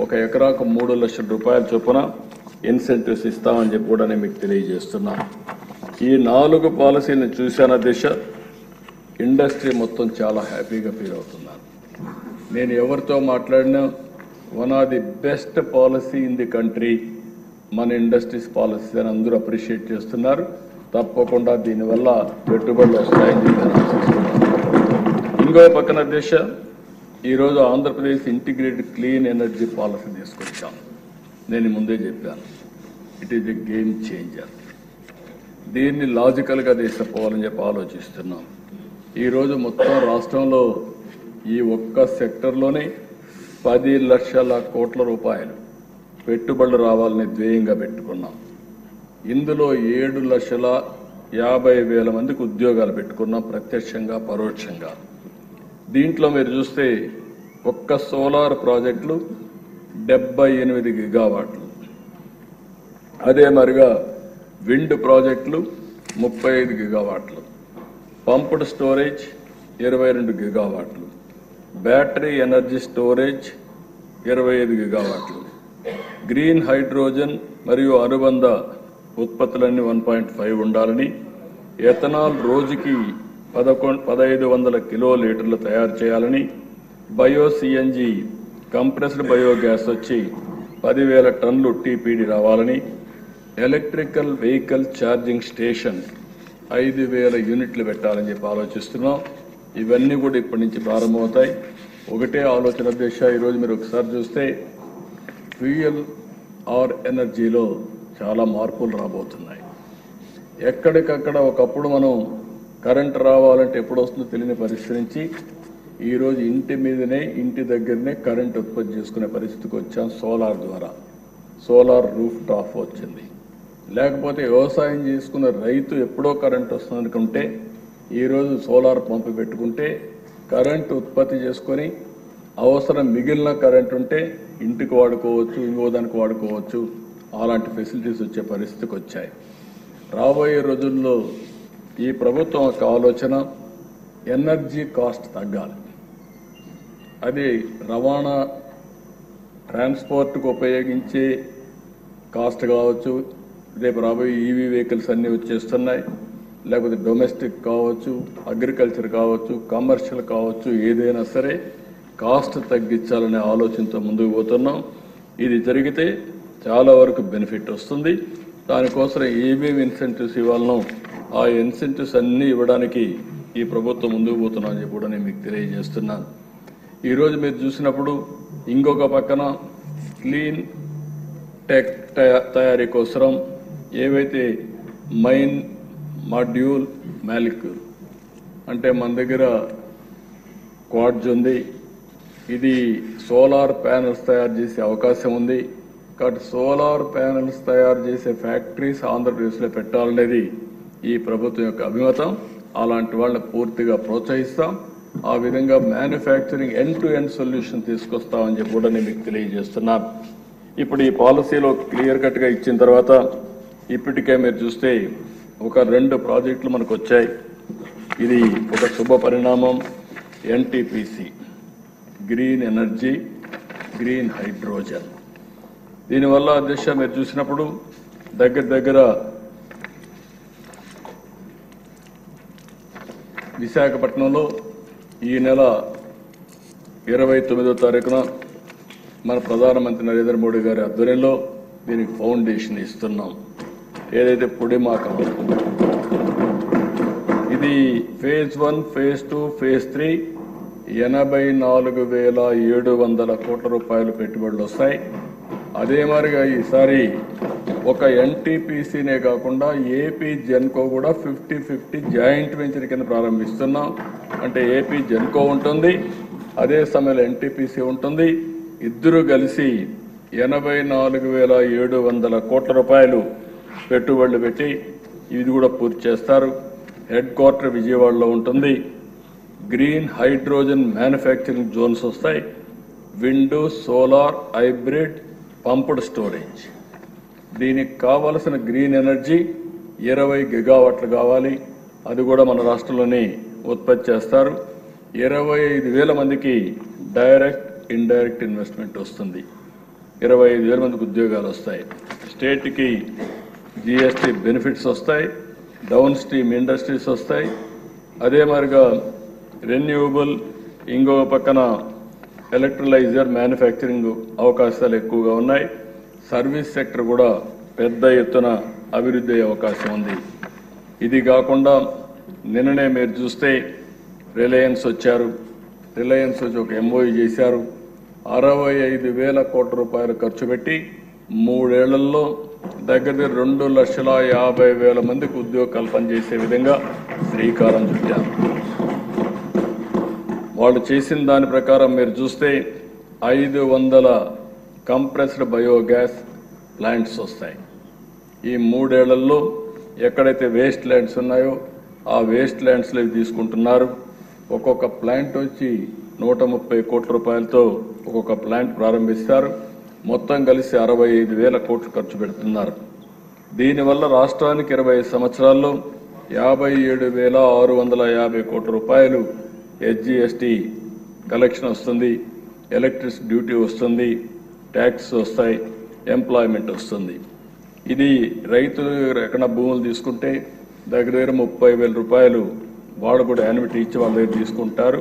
1 ఎకరాకు 3 లక్షల రూపాయల చొప్పున ఇన్సెంటివ్స్ ఇస్తామని చెప్పి కూడా నేను మీకు తెలియజేస్తున్నా. ఈ 4 పాలసీలను చూశాన దిశ ఇండస్ట్రీ మొత్తం చాలా హ్యాపీగా ఫీల్ అవుతున్నారు. నేను ఎవరితో మాట్లాడినా one of the best policy in the country మన ఇండస్ట్రీస్ పాలసీ అని అందరూ అప్రిషియేట్ చేస్తున్నారు. తప్పకుండా దీనివల్ల పెట్టుబడులు వస్తాయని చెప్పి ఇంకో పక్కన దేశ ఈరోజు Andhra Pradesh integrated clean energy policy తీసుకొచ్చాం. నేను ముందే చెప్పాను, it is a game changer. దీన్ని లాజికల్గా తీసుకుపోవాలని చెప్పి ఆలోచిస్తున్నాం. ఈరోజు మొత్తం రాష్ట్రంలో ఈ ఒక్క సెక్టర్లోనే 10 లక్షల కోట్ల రూపాయలు పెట్టుబడులు రావాలని ధ్యేయంగా పెట్టుకున్నాం. ఇందులో 7,50,000 మందికి ఉద్యోగాలు పెట్టుకున్నాం, ప్రత్యక్షంగా పరోక్షంగా. దీంట్లో మీరు చూస్తే ఒక్క సోలార్ ప్రాజెక్టులు 78 గిగావాట్లు, అదే మరిగా విండ్ ప్రాజెక్టులు 35 గిగావాట్లు, పంప్డ్ స్టోరేజ్ 22 గిగావాట్లు, బ్యాటరీ ఎనర్జీ స్టోరేజ్ 25 గిగావాట్లు, గ్రీన్ హైడ్రోజన్ మరియు అనుబంధ ఉత్పత్తులన్నీ 1.5 ఉండాలని, ఎథనాల్ రోజుకి 1,500 కిలోలీటర్లు తయారు చేయాలని, బయో సిఎన్జి కంప్రెస్డ్ బయోగ్యాస్ వచ్చి 10,000 టన్నులు టీపీడీ రావాలని, ఎలక్ట్రికల్ వెహికల్ ఛార్జింగ్ స్టేషన్ 5,000 యూనిట్లు పెట్టాలని చెప్పి ఆలోచిస్తున్నాం. ఇవన్నీ కూడా ఇప్పటి నుంచి ప్రారంభమవుతాయి. ఒకటే ఆలోచన దిశ. ఈరోజు మీరు ఒకసారి చూస్తే ఫ్యూయల్ ఆర్ ఎనర్జీలో చాలా మార్పులు రాబోతున్నాయి. ఎక్కడికక్కడ ఒకప్పుడు మనం కరెంట్ రావాలంటే ఎప్పుడు వస్తుందో తెలియని పరిస్థితి నుంచి ఈరోజు ఇంటి మీదనే, ఇంటి దగ్గరనే కరెంట్ ఉత్పత్తి చేసుకునే పరిస్థితికి వచ్చాం. సోలార్ ద్వారా సోలార్ రూఫ్ టాప్ వచ్చింది. లేకపోతే వ్యవసాయం చేసుకున్న రైతు ఎప్పుడో కరెంట్ వస్తుంది అనుకుంటే ఈరోజు సోలార్ పంపు పెట్టుకుంటే కరెంటు ఉత్పత్తి చేసుకొని అవసరం మిగిలిన కరెంట్ ఉంటే ఇంటికి వాడుకోవచ్చు, ఇంకో దానికి వాడుకోవచ్చు. అలాంటి ఫెసిలిటీస్ వచ్చే పరిస్థితికి వచ్చాయి. రాబోయే రోజుల్లో ఈ ప్రభుత్వం యొక్క ఆలోచన ఎనర్జీ కాస్ట్ తగ్గాలి. అది రవాణా ట్రాన్స్పోర్ట్కు ఉపయోగించే కాస్ట్ కావచ్చు, రేపు రాబోయే ఈవీ వెహికల్స్ అన్నీ వచ్చేస్తున్నాయి, లేకపోతే డొమెస్టిక్ కావచ్చు, అగ్రికల్చర్ కావచ్చు, కమర్షియల్ కావచ్చు, ఏదైనా సరే కాస్ట్ తగ్గించాలనే ఆలోచనతో ముందుకు పోతున్నాం. ఇది జరిగితే చాలా వరకు బెనిఫిట్ వస్తుంది. దానికోసం ఏమేమి ఇన్సెంటివ్స్ ఇవ్వాలనో ఆ ఇన్సెంటివ్స్ అన్నీ ఇవ్వడానికి ఈ ప్రభుత్వం ముందుకు పోతున్నామని చెప్పి కూడా నేను మీకు తెలియజేస్తున్నాను. ఈరోజు మీరు చూసినప్పుడు ఇంకొక పక్కన క్లీన్ టెక్ తయారీ కోసం ఏవైతే మైన్ మాడ్యూల్ మాలిక్యూల్ అంటే మన దగ్గర క్వార్ట్జ్ ఉంది, ఇది సోలార్ ప్యానెల్స్ తయారు చేసే అవకాశం ఉంది. కాబట్టి సోలార్ ప్యానెల్స్ తయారు చేసే ఫ్యాక్టరీస్ ఆంధ్రప్రదేశ్లో పెట్టాలనేది ఈ ప్రభుత్వం యొక్క అభిమతం. అలాంటి వాళ్ళని పూర్తిగా ప్రోత్సహిస్తాం. ఆ విధంగా manufacturing end to end solution తీసుకొస్తామని చెప్పి కూడా నేను మీకు తెలియజేస్తున్నాను. ఇప్పుడు ఈ పాలసీలో క్లియర్ కట్గా ఇచ్చిన తర్వాత ఇప్పటికే మీరు చూస్తే ఒక 2 ప్రాజెక్టులు మనకు వచ్చాయి. ఇది ఒక శుభ పరిణామం. NTPC green energy, green hydrogen. దీనివల్ల అధ్యక్ష మీరు చూసినప్పుడు దగ్గర విశాఖపట్నంలో ఈ నెల 29వ తారీఖున మన ప్రధానమంత్రి నరేంద్ర మోడీ గారి ఆధ్వర్యంలో దీనికి ఫౌండేషన్ ఇస్తున్నాం. ఏదైతే పొడిమాక ఇది ఫేజ్ 1, ఫేజ్ 2, ఫేజ్ 3 84,700 కోట్ల రూపాయలు పెట్టుబడులు వస్తాయి. అదే మరిగా ఈసారి ఒక ఎన్టీపీసీనే కాకుండా ఏపీ జెన్కో కూడా 50-50 జాయింట్ వెంచర్ కింద ప్రారంభిస్తున్నాం. అంటే ఏపీ జెన్కో ఉంటుంది, అదే సమయంలో ఎన్టీపీసీ ఉంటుంది. ఇద్దరు కలిసి 84,700 కోట్ల రూపాయలు పెట్టుబడులు పెట్టి ఇది కూడా పూర్తి చేస్తారు. హెడ్ క్వార్టర్ విజయవాడలో ఉంటుంది. గ్రీన్ హైడ్రోజన్ మ్యానుఫ్యాక్చరింగ్ జోన్స్ వస్తాయి. Wind, solar, hybrid, pumped storage. దీనికి కావలసిన గ్రీన్ ఎనర్జీ 20 గిగావాట్లు కావాలి. అది కూడా మన రాష్ట్రంలోనే ఉత్పత్తి చేస్తారు. 25,000 మందికి డైరెక్ట్ ఇండైరెక్ట్ ఇన్వెస్ట్మెంట్ వస్తుంది. 25,000 మందికి ఉద్యోగాలు వస్తాయి. స్టేట్కి జిఎస్టీ బెనిఫిట్స్ వస్తాయి. డౌన్ స్ట్రీమ్ ఇండస్ట్రీస్ వస్తాయి. అదే మరిగా రెన్యూవబుల్, ఇంకో పక్కన ఎలక్ట్రలైజర్ మ్యానుఫ్యాక్చరింగ్ అవకాశాలు ఎక్కువగా ఉన్నాయి. సర్వీస్ సెక్టర్ కూడా పెద్ద ఎత్తున అభివృద్ధి అయ్యే అవకాశం ఉంది. ఇది కాకుండా నిన్ననే మీరు చూస్తే రిలయన్స్ వచ్చారు. రిలయన్స్ వచ్చి ఒక ఎంఓయూ చేశారు. 65,000 కోట్ల రూపాయలు ఖర్చు పెట్టి 3 ఏళ్లలో దగ్గర 2,50,000 మందికి ఉద్యోగ కల్పన చేసే విధంగా శ్రీకారం చుట్టారు. వాళ్ళు చేసిన దాని ప్రకారం మీరు చూస్తే 500 కంప్రెస్డ్ బయోగ్యాస్ ప్లాంట్స్ వస్తాయి. ఈ 3 ఏళ్లలో ఎక్కడైతే వేస్ట్ ల్యాండ్స్ ఉన్నాయో ఆ వేస్ట్ ల్యాండ్స్లో తీసుకుంటున్నారు. ఒక్కొక్క ప్లాంట్ వచ్చి 130 కోట్ల రూపాయలతో ఒక్కొక్క ప్లాంట్ ప్రారంభిస్తారు. మొత్తం కలిసి 65,000 కోట్లు ఖర్చు పెడుతున్నారు. దీనివల్ల రాష్ట్రానికి 20 సంవత్సరాల్లో 57,650 కోట్ల రూపాయలు ఎస్జిఎస్టీ కలెక్షన్ వస్తుంది. ఎలక్ట్రిసిటీ డ్యూటీ వస్తుంది, ట్యాక్స్ వస్తాయి, ఎంప్లాయ్మెంట్ వస్తుంది. ఇది రైతులు ఎక్కడ భూములు తీసుకుంటే దగ్గర 30,000 రూపాయలు వాళ్ళు కూడా యాన్యుటీ ఇచ్చి వాళ్ళ దగ్గర తీసుకుంటారు.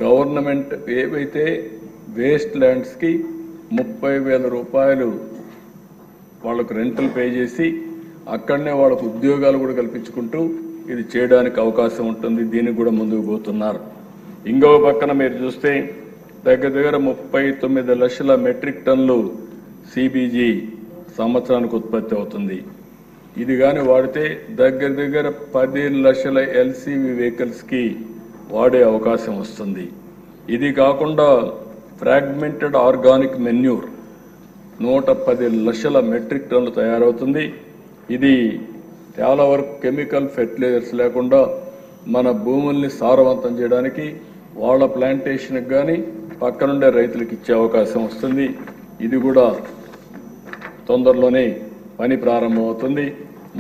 గవర్నమెంట్ ఏవైతే వేస్ట్ ల్యాండ్స్కి 30,000 రూపాయలు వాళ్ళకు రెంటల్ పే చేసి అక్కడనే వాళ్ళకు ఉద్యోగాలు కూడా కల్పించుకుంటూ ఇది చేయడానికి అవకాశం ఉంటుంది. దీనికి కూడా ముందుకు పోతున్నారు. ఇంకో పక్కన మీరు చూస్తే దగ్గర 39 లక్షల మెట్రిక్ టన్నులు సిబిజీ సంవత్సరానికి ఉత్పత్తి అవుతుంది. ఇది కానీ వాడితే దగ్గర 10 లక్షల ఎల్సివి వెహికల్స్కి వాడే అవకాశం వస్తుంది. ఇది కాకుండా ఫ్రాగ్మెంటెడ్ ఆర్గానిక్ మెన్యూర్ 110 లక్షల మెట్రిక్ టన్నులు తయారవుతుంది. ఇది చాలా వరకు కెమికల్ ఫెర్టిలైజర్స్ లేకుండా మన భూముల్ని సారవంతం చేయడానికి వాళ్ళ ప్లాంటేషన్కి కానీ పక్కనుండే రైతులకు ఇచ్చే అవకాశం వస్తుంది. ఇది కూడా తొందరలోనే పని ప్రారంభమవుతుంది.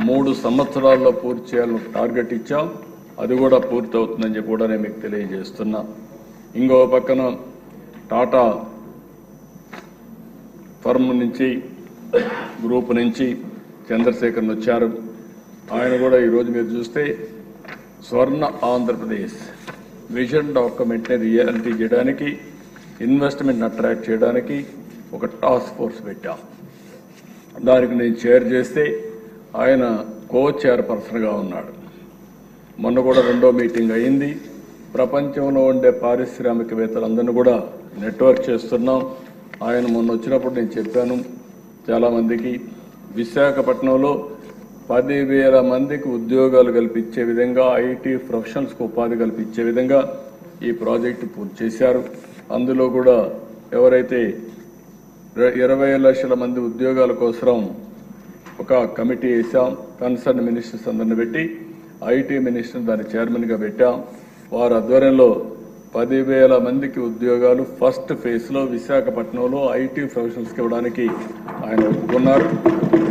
3 సంవత్సరాల్లో పూర్తి చేయాలని టార్గెట్ ఇచ్చాం. అది కూడా పూర్తి అవుతుందని చెప్పి కూడా నేను మీకు తెలియజేస్తున్నా. ఇంకో పక్కన టాటా ఫర్మ్ నుంచి గ్రూప్ నుంచి చంద్రశేఖరన్ వచ్చారు. ఆయన కూడా ఈరోజు మీరు చూస్తే స్వర్ణ ఆంధ్రప్రదేశ్ విజన్ డాక్యుమెంట్ని రియాలిటీ చేయడానికి, ఇన్వెస్ట్మెంట్ అట్రాక్ట్ చేయడానికి ఒక టాస్క్ ఫోర్స్ పెట్టాం. దానికి నేను చైర్ చేస్తే ఆయన కో చైర్పర్సన్గా ఉన్నాడు. మొన్న కూడా 2వ మీటింగ్ అయింది. ప్రపంచంలో ఉండే పారిశ్రామికవేత్తలందరినీ కూడా నెట్వర్క్ చేస్తున్నాం. ఆయన మొన్న వచ్చినప్పుడు నేను చెప్పాను చాలామందికి, విశాఖపట్నంలో 10,000 మందికి ఉద్యోగాలు కల్పించే విధంగా, ఐటీ ప్రొఫెషనల్స్కి ఉపాధి కల్పించే విధంగా ఈ ప్రాజెక్టు పూర్తి చేశారు. అందులో కూడా ఎవరైతే 20 లక్షల మంది ఉద్యోగాల కోసం ఒక కమిటీ వేసాం. కన్సర్న్ మినిస్టర్స్ అందరిని పెట్టి ఐటీ మినిస్టర్ దాని చైర్మన్గా పెట్టాం. వారి ఆధ్వర్యంలో 10,000 మందికి ఉద్యోగాలు ఫస్ట్ ఫేజ్లో విశాఖపట్నంలో ఐటీ ప్రొఫెషనల్స్కి ఇవ్వడానికి ఆయన ఒప్పుకున్నారు.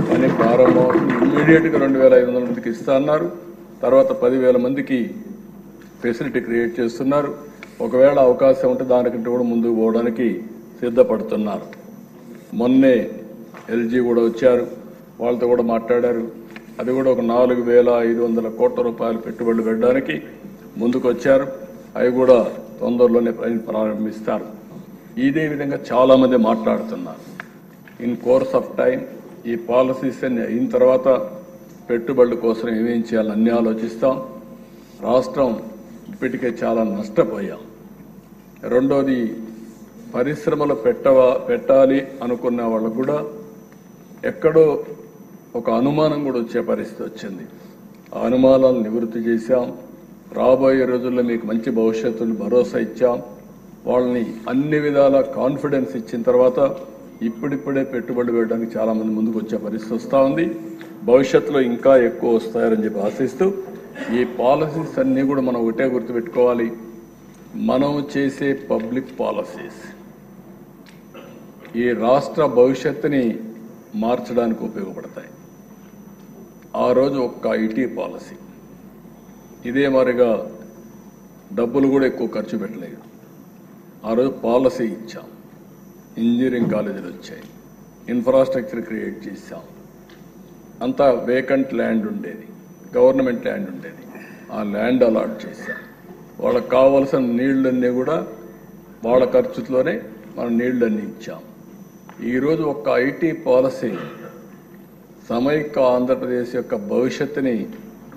పని ప్రారంభం ఇమ్మీడియట్గా 2,500 మందికి ఇస్తా అన్నారు. తర్వాత 10,000 మందికి ఫెసిలిటీ క్రియేట్ చేస్తున్నారు. ఒకవేళ అవకాశం ఉంటే దానికంటే కూడా ముందుకు పోవడానికి సిద్ధపడుతున్నారు. మొన్నే ఎల్జీ కూడా వచ్చారు, వాళ్ళతో కూడా మాట్లాడారు. అది కూడా ఒక 4,500 కోట్ల రూపాయలు పెట్టుబడులు పెట్టడానికి ముందుకు వచ్చారు. అవి కూడా తొందరలోనే ప్రారంభిస్తారు. ఇదే విధంగా చాలామంది మాట్లాడుతున్నారు. ఇన్ కోర్స్ ఆఫ్ టైం ఈ పాలసీస్ అన్ని అయిన తర్వాత పెట్టుబడుల కోసం ఏమేం చేయాలని అన్ని ఆలోచిస్తాం. రాష్ట్రం ఇప్పటికే చాలా నష్టపోయాం. రెండోది, పరిశ్రమలు పెట్టాలి అనుకున్న వాళ్ళకు కూడా ఎక్కడో ఒక అనుమానం కూడా వచ్చే పరిస్థితి వచ్చింది. ఆ అనుమానాలను నివృత్తి చేశాం. రాబోయే రోజుల్లో మీకు మంచి భవిష్యత్తును భరోసా ఇచ్చాం. వాళ్ళని అన్ని విధాల కాన్ఫిడెన్స్ ఇచ్చిన తర్వాత ఇప్పుడిప్పుడే పెట్టుబడి పెట్టడానికి చాలామంది ముందుకు వచ్చే పరిస్థితి వస్తూ ఉంది. భవిష్యత్తులో ఇంకా ఎక్కువ వస్తాయని చెప్పి ఆశిస్తూ ఈ పాలసీస్ అన్నీ కూడా మనం ఒకటే గుర్తుపెట్టుకోవాలి. మనం చేసే పబ్లిక్ పాలసీస్ ఈ రాష్ట్ర భవిష్యత్తుని మార్చడానికి ఉపయోగపడతాయి. ఆ రోజు ఒక్క ఐటీ పాలసీ ఇదే మాదిరిగా డబ్బులు కూడా ఎక్కువ ఖర్చు పెట్టలేదు. ఆ రోజు పాలసీ ఇచ్చాం. ఇంజనీరింగ్ కాలేజీలు వచ్చాయి, ఇన్ఫ్రాస్ట్రక్చర్ క్రియేట్ చేశాం. అంతా వేకెంట్ ల్యాండ్ ఉండేది, గవర్నమెంట్ ల్యాండ్ ఉండేది. ఆ ల్యాండ్ అలాట్ చేశాం. వాళ్ళకి కావాల్సిన నీళ్ళన్నీ కూడా వాళ్ళ ఖర్చులోనే మనం నీళ్ళన్నీ ఇచ్చాం. ఈరోజు ఒక్క ఐటీ పాలసీ సమైక్య ఆంధ్రప్రదేశ్ యొక్క భవిష్యత్తుని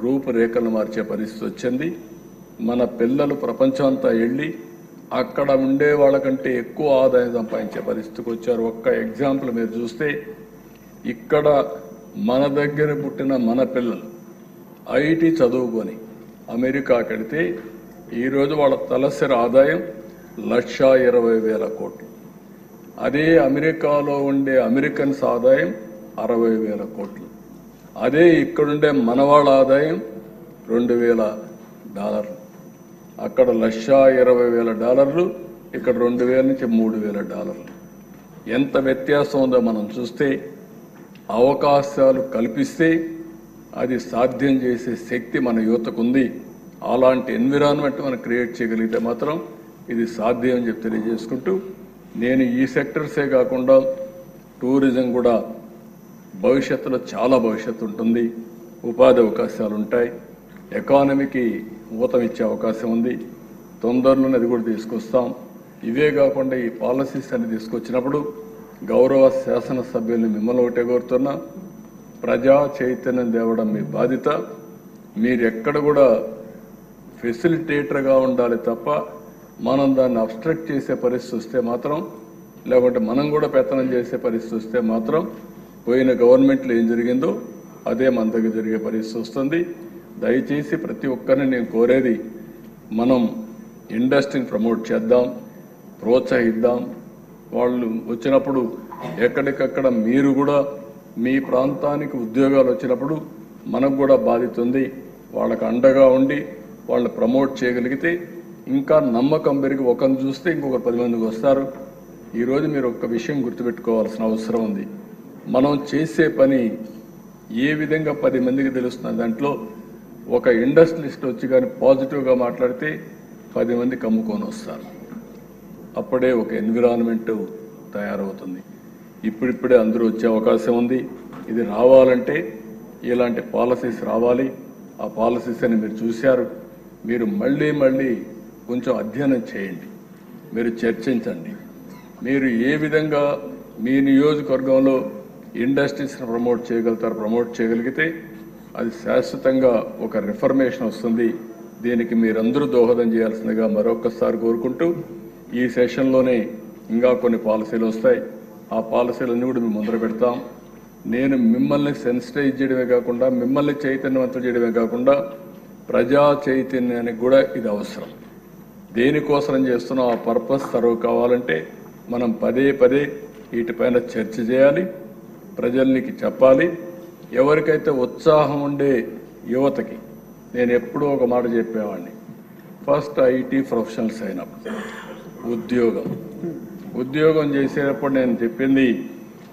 రూపురేఖలు మార్చే పరిస్థితి వచ్చింది. మన పిల్లలు ప్రపంచం అంతా వెళ్ళి అక్కడ ఉండే వాళ్ళకంటే ఎక్కువ ఆదాయం సంపాదించే పరిస్థితికి వచ్చారు. ఒక్క ఎగ్జాంపుల్ మీరు చూస్తే, ఇక్కడ మన దగ్గర పుట్టిన మన పిల్లలు ఐటీ చదువుకొని అమెరికాకి వెళితే ఈరోజు వాళ్ళ తలసరి ఆదాయం 1,20,000 కోట్లు. అదే అమెరికాలో ఉండే అమెరికన్స్ ఆదాయం 60,000 కోట్లు. అదే ఇక్కడుండే మనవాళ్ళ ఆదాయం $2,000. అక్కడ $1,20,000, ఇక్కడ 2,000 నుంచి $3,000. ఎంత వ్యత్యాసం ఉందో మనం చూస్తే, అవకాశాలు కల్పిస్తే అది సాధ్యం చేసే శక్తి మన యువతకు ఉంది. అలాంటి ఎన్విరాన్మెంట్ మనం క్రియేట్ చేయగలిగితే మాత్రం ఇది సాధ్యం అని చెప్పి తెలియజేసుకుంటూ, నేను ఈ సెక్టర్సే కాకుండా టూరిజం కూడా భవిష్యత్తులో చాలా భవిష్యత్తు ఉంటుంది. ఉపాధి అవకాశాలు ఉంటాయి. ఎకానమీకి ఊతం ఇచ్చే అవకాశం ఉంది. తొందరలోనే అది కూడా తీసుకొస్తాం. ఇవే కాకుండా ఈ పాలసీస్ అన్ని తీసుకొచ్చినప్పుడు గౌరవ శాసనసభ్యుల్ని మిమ్మల్ని ఒకటే కోరుతున్నా, ప్రజా చైతన్యం తేవడం మీ బాధ్యత. మీరు ఎక్కడ కూడా ఫెసిలిటేటర్గా ఉండాలి తప్ప మనం దాన్ని అబ్స్ట్రక్ట్ చేసే పరిస్థితి వస్తే మాత్రం, లేకుంటే మనం కూడా పెత్తనం చేసే పరిస్థితి వస్తే మాత్రం పోయిన గవర్నమెంట్లో ఏం జరిగిందో అదే మన దగ్గర జరిగే పరిస్థితి వస్తుంది. దయచేసి ప్రతి ఒక్కరిని నేను కోరేది, మనం ఇండస్ట్రీని ప్రమోట్ చేద్దాం, ప్రోత్సహిద్దాం. వాళ్ళు వచ్చినప్పుడు ఎక్కడికక్కడ మీరు కూడా మీ ప్రాంతానికి ఉద్యోగాలు వచ్చినప్పుడు మనకు కూడా బాధ్యత ఉంది. వాళ్ళకు అండగా ఉండి వాళ్ళని ప్రమోట్ చేయగలిగితే ఇంకా నమ్మకం పెరిగి ఒకరిని చూస్తే ఇంకొక 10 మందికి వస్తారు. ఈరోజు మీరు ఒక్క విషయం గుర్తుపెట్టుకోవాల్సిన అవసరం ఉంది. మనం చేసే పని ఏ విధంగా 10 మందికి తెలుస్తుంది. దాంట్లో ఒక ఇండస్ట్రియలిస్ట్ వచ్చి కానీ పాజిటివ్గా మాట్లాడితే 10 మంది కమ్ముకొని వస్తారు. అప్పుడే ఒక ఎన్విరాన్మెంట్ తయారవుతుంది. ఇప్పుడిప్పుడే అందరూ వచ్చే అవకాశం ఉంది. ఇది రావాలంటే ఇలాంటి పాలసీస్ రావాలి. ఆ పాలసీస్ అని మీరు చూశారు. మీరు మళ్ళీ కొంచెం అధ్యయనం చేయండి, మీరు చర్చించండి. మీరు ఏ విధంగా మీ నియోజకవర్గంలో ఇండస్ట్రీస్ని ప్రమోట్ చేయగలిగితే అది శాశ్వతంగా ఒక రిఫర్మేషన్ వస్తుంది. దీనికి మీరందరూ దోహదం చేయాల్సిందిగా మరొకసారి కోరుకుంటూ, ఈ సెషన్లోనే ఇంకా కొన్ని పాలసీలు వస్తాయి. ఆ పాలసీలన్నీ కూడా మేము ముందర పెడతాం. నేను మిమ్మల్ని సెన్సిటైజ్ చేయడమే కాకుండా, మిమ్మల్ని చైతన్యవంతం చేయడమే కాకుండా, ప్రజా చైతన్యానికి కూడా ఇది అవసరం. దేనికోసం చేస్తున్నా ఆ పర్పస్ సర్వ్ కావాలంటే మనం పదే వీటిపైన చర్చ చేయాలి, ప్రజలకి చెప్పాలి. ఎవరికైతే ఉత్సాహం ఉండే యువతకి నేను ఎప్పుడూ ఒక మాట చెప్పేవాడిని, ఫస్ట్ ఐటీ ప్రొఫెషనల్స్ అయినప్పుడు ఉద్యోగం చేసేటప్పుడు నేను చెప్పింది,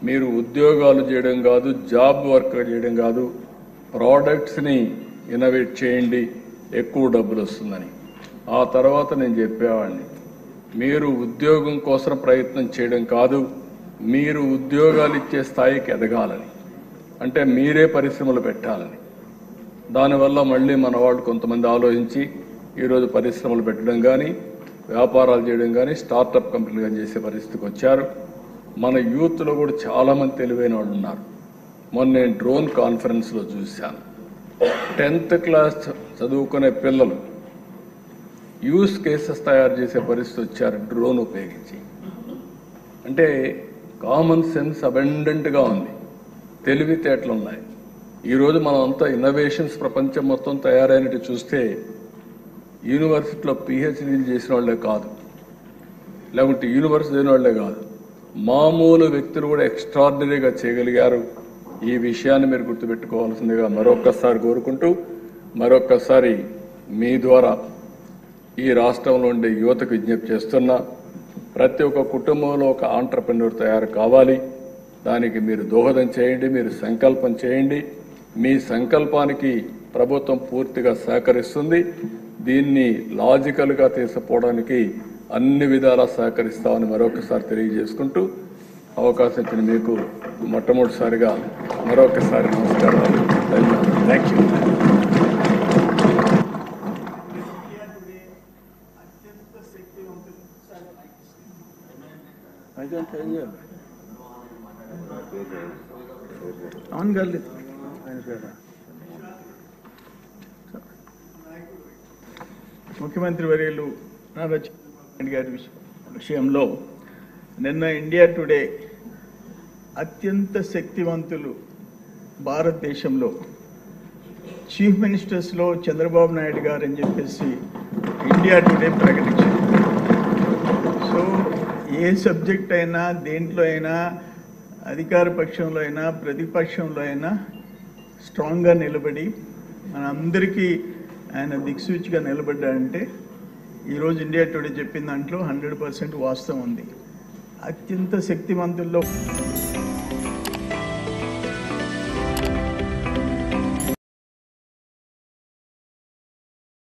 మీరు ఉద్యోగాలు చేయడం కాదు, జాబ్ వర్క్ చేయడం కాదు, ప్రోడక్ట్స్ని ఇన్నోవేట్ చేయండి, ఎక్కువ డబ్బులు వస్తుందని. ఆ తర్వాత నేను చెప్పేవాడిని, మీరు ఉద్యోగం కోసం ప్రయత్నం చేయడం కాదు, మీరు ఉద్యోగాలు ఇచ్చే స్థాయికి ఎదగాలని, అంటే మీరే పరిశ్రమలు పెట్టాలని. దానివల్ల మళ్ళీ మన వాళ్ళు కొంతమంది ఆలోచించి ఈరోజు పరిశ్రమలు పెట్టడం కానీ, వ్యాపారాలు చేయడం కానీ, స్టార్టప్ కంపెనీలుగా చేసే పరిస్థితికి వచ్చారు. మన యూత్లో కూడా చాలామంది తెలివైన వాళ్ళు ఉన్నారు. మొన్న నేను డ్రోన్ కాన్ఫరెన్స్లో చూశాను. 10th క్లాస్ చదువుకునే పిల్లలు యూస్ కేసెస్ తయారు చేసే పరిస్థితి వచ్చారు డ్రోన్ ఉపయోగించి. అంటే కామన్ సెన్స్ అబెండెంట్గా ఉంది, తెలివితేటలు ఉన్నాయి. ఈరోజు మనం అంతా ఇన్నోవేషన్స్ ప్రపంచం మొత్తం తయారైనట్టు చూస్తే యూనివర్సిటీలో పిహెచ్డీలు చేసిన వాళ్ళే కాదు, లేకుంటే యూనివర్సిటీ అయిన వాళ్ళే కాదు, మామూలు వ్యక్తులు కూడా ఎక్స్ట్రాడినరీగా చేయగలిగారు. ఈ విషయాన్ని మీరు గుర్తుపెట్టుకోవాల్సిందిగా మరొక్కసారి కోరుకుంటూ, మరొక్కసారి మీ ద్వారా ఈ రాష్ట్రంలో ఉండే యువతకు విజ్ఞప్తి చేస్తున్నా, ప్రతి ఒక్క కుటుంబంలో ఒక ఆంట్రప్రెన్యూర్ తయారు కావాలి. దానికి మీరు దోహదం చేయండి, మీరు సంకల్పం చేయండి. మీ సంకల్పానికి ప్రభుత్వం పూర్తిగా సహకరిస్తుంది. దీన్ని లాజికల్గా తీసుకుపోవడానికి అన్ని విధాలా సహకరిస్తామని మరొకసారి తెలియజేసుకుంటూ, అవకాశం ఇచ్చిన మీకు మొట్టమొదటిసారిగా మరొకసారి నమస్కారాలు. Thank you. అవును గారు ముఖ్యమంత్రి వర్యులు నారా చంద్రబాబు నాయుడు గారి విషయంలో నిన్న ఇండియా టుడే అత్యంత శక్తివంతులు భారతదేశంలో చీఫ్ మినిస్టర్స్లో చంద్రబాబు నాయుడు గారు అని చెప్పేసి ఇండియా టుడే ప్రకటించింది. సో ఏ సబ్జెక్ట్ అయినా, దేంట్లో అయినా, అధికార పక్షంలో అయినా, ప్రతిపక్షంలో అయినా స్ట్రాంగ్గా నిలబడి మనందరికీ ఆయన దిక్సూచిగా నిలబడ్డాడంటే ఈరోజు ఇండియా టుడే చెప్పిన దాంట్లో 100% వాస్తవం ఉంది. అత్యంత శక్తివంతుల్లో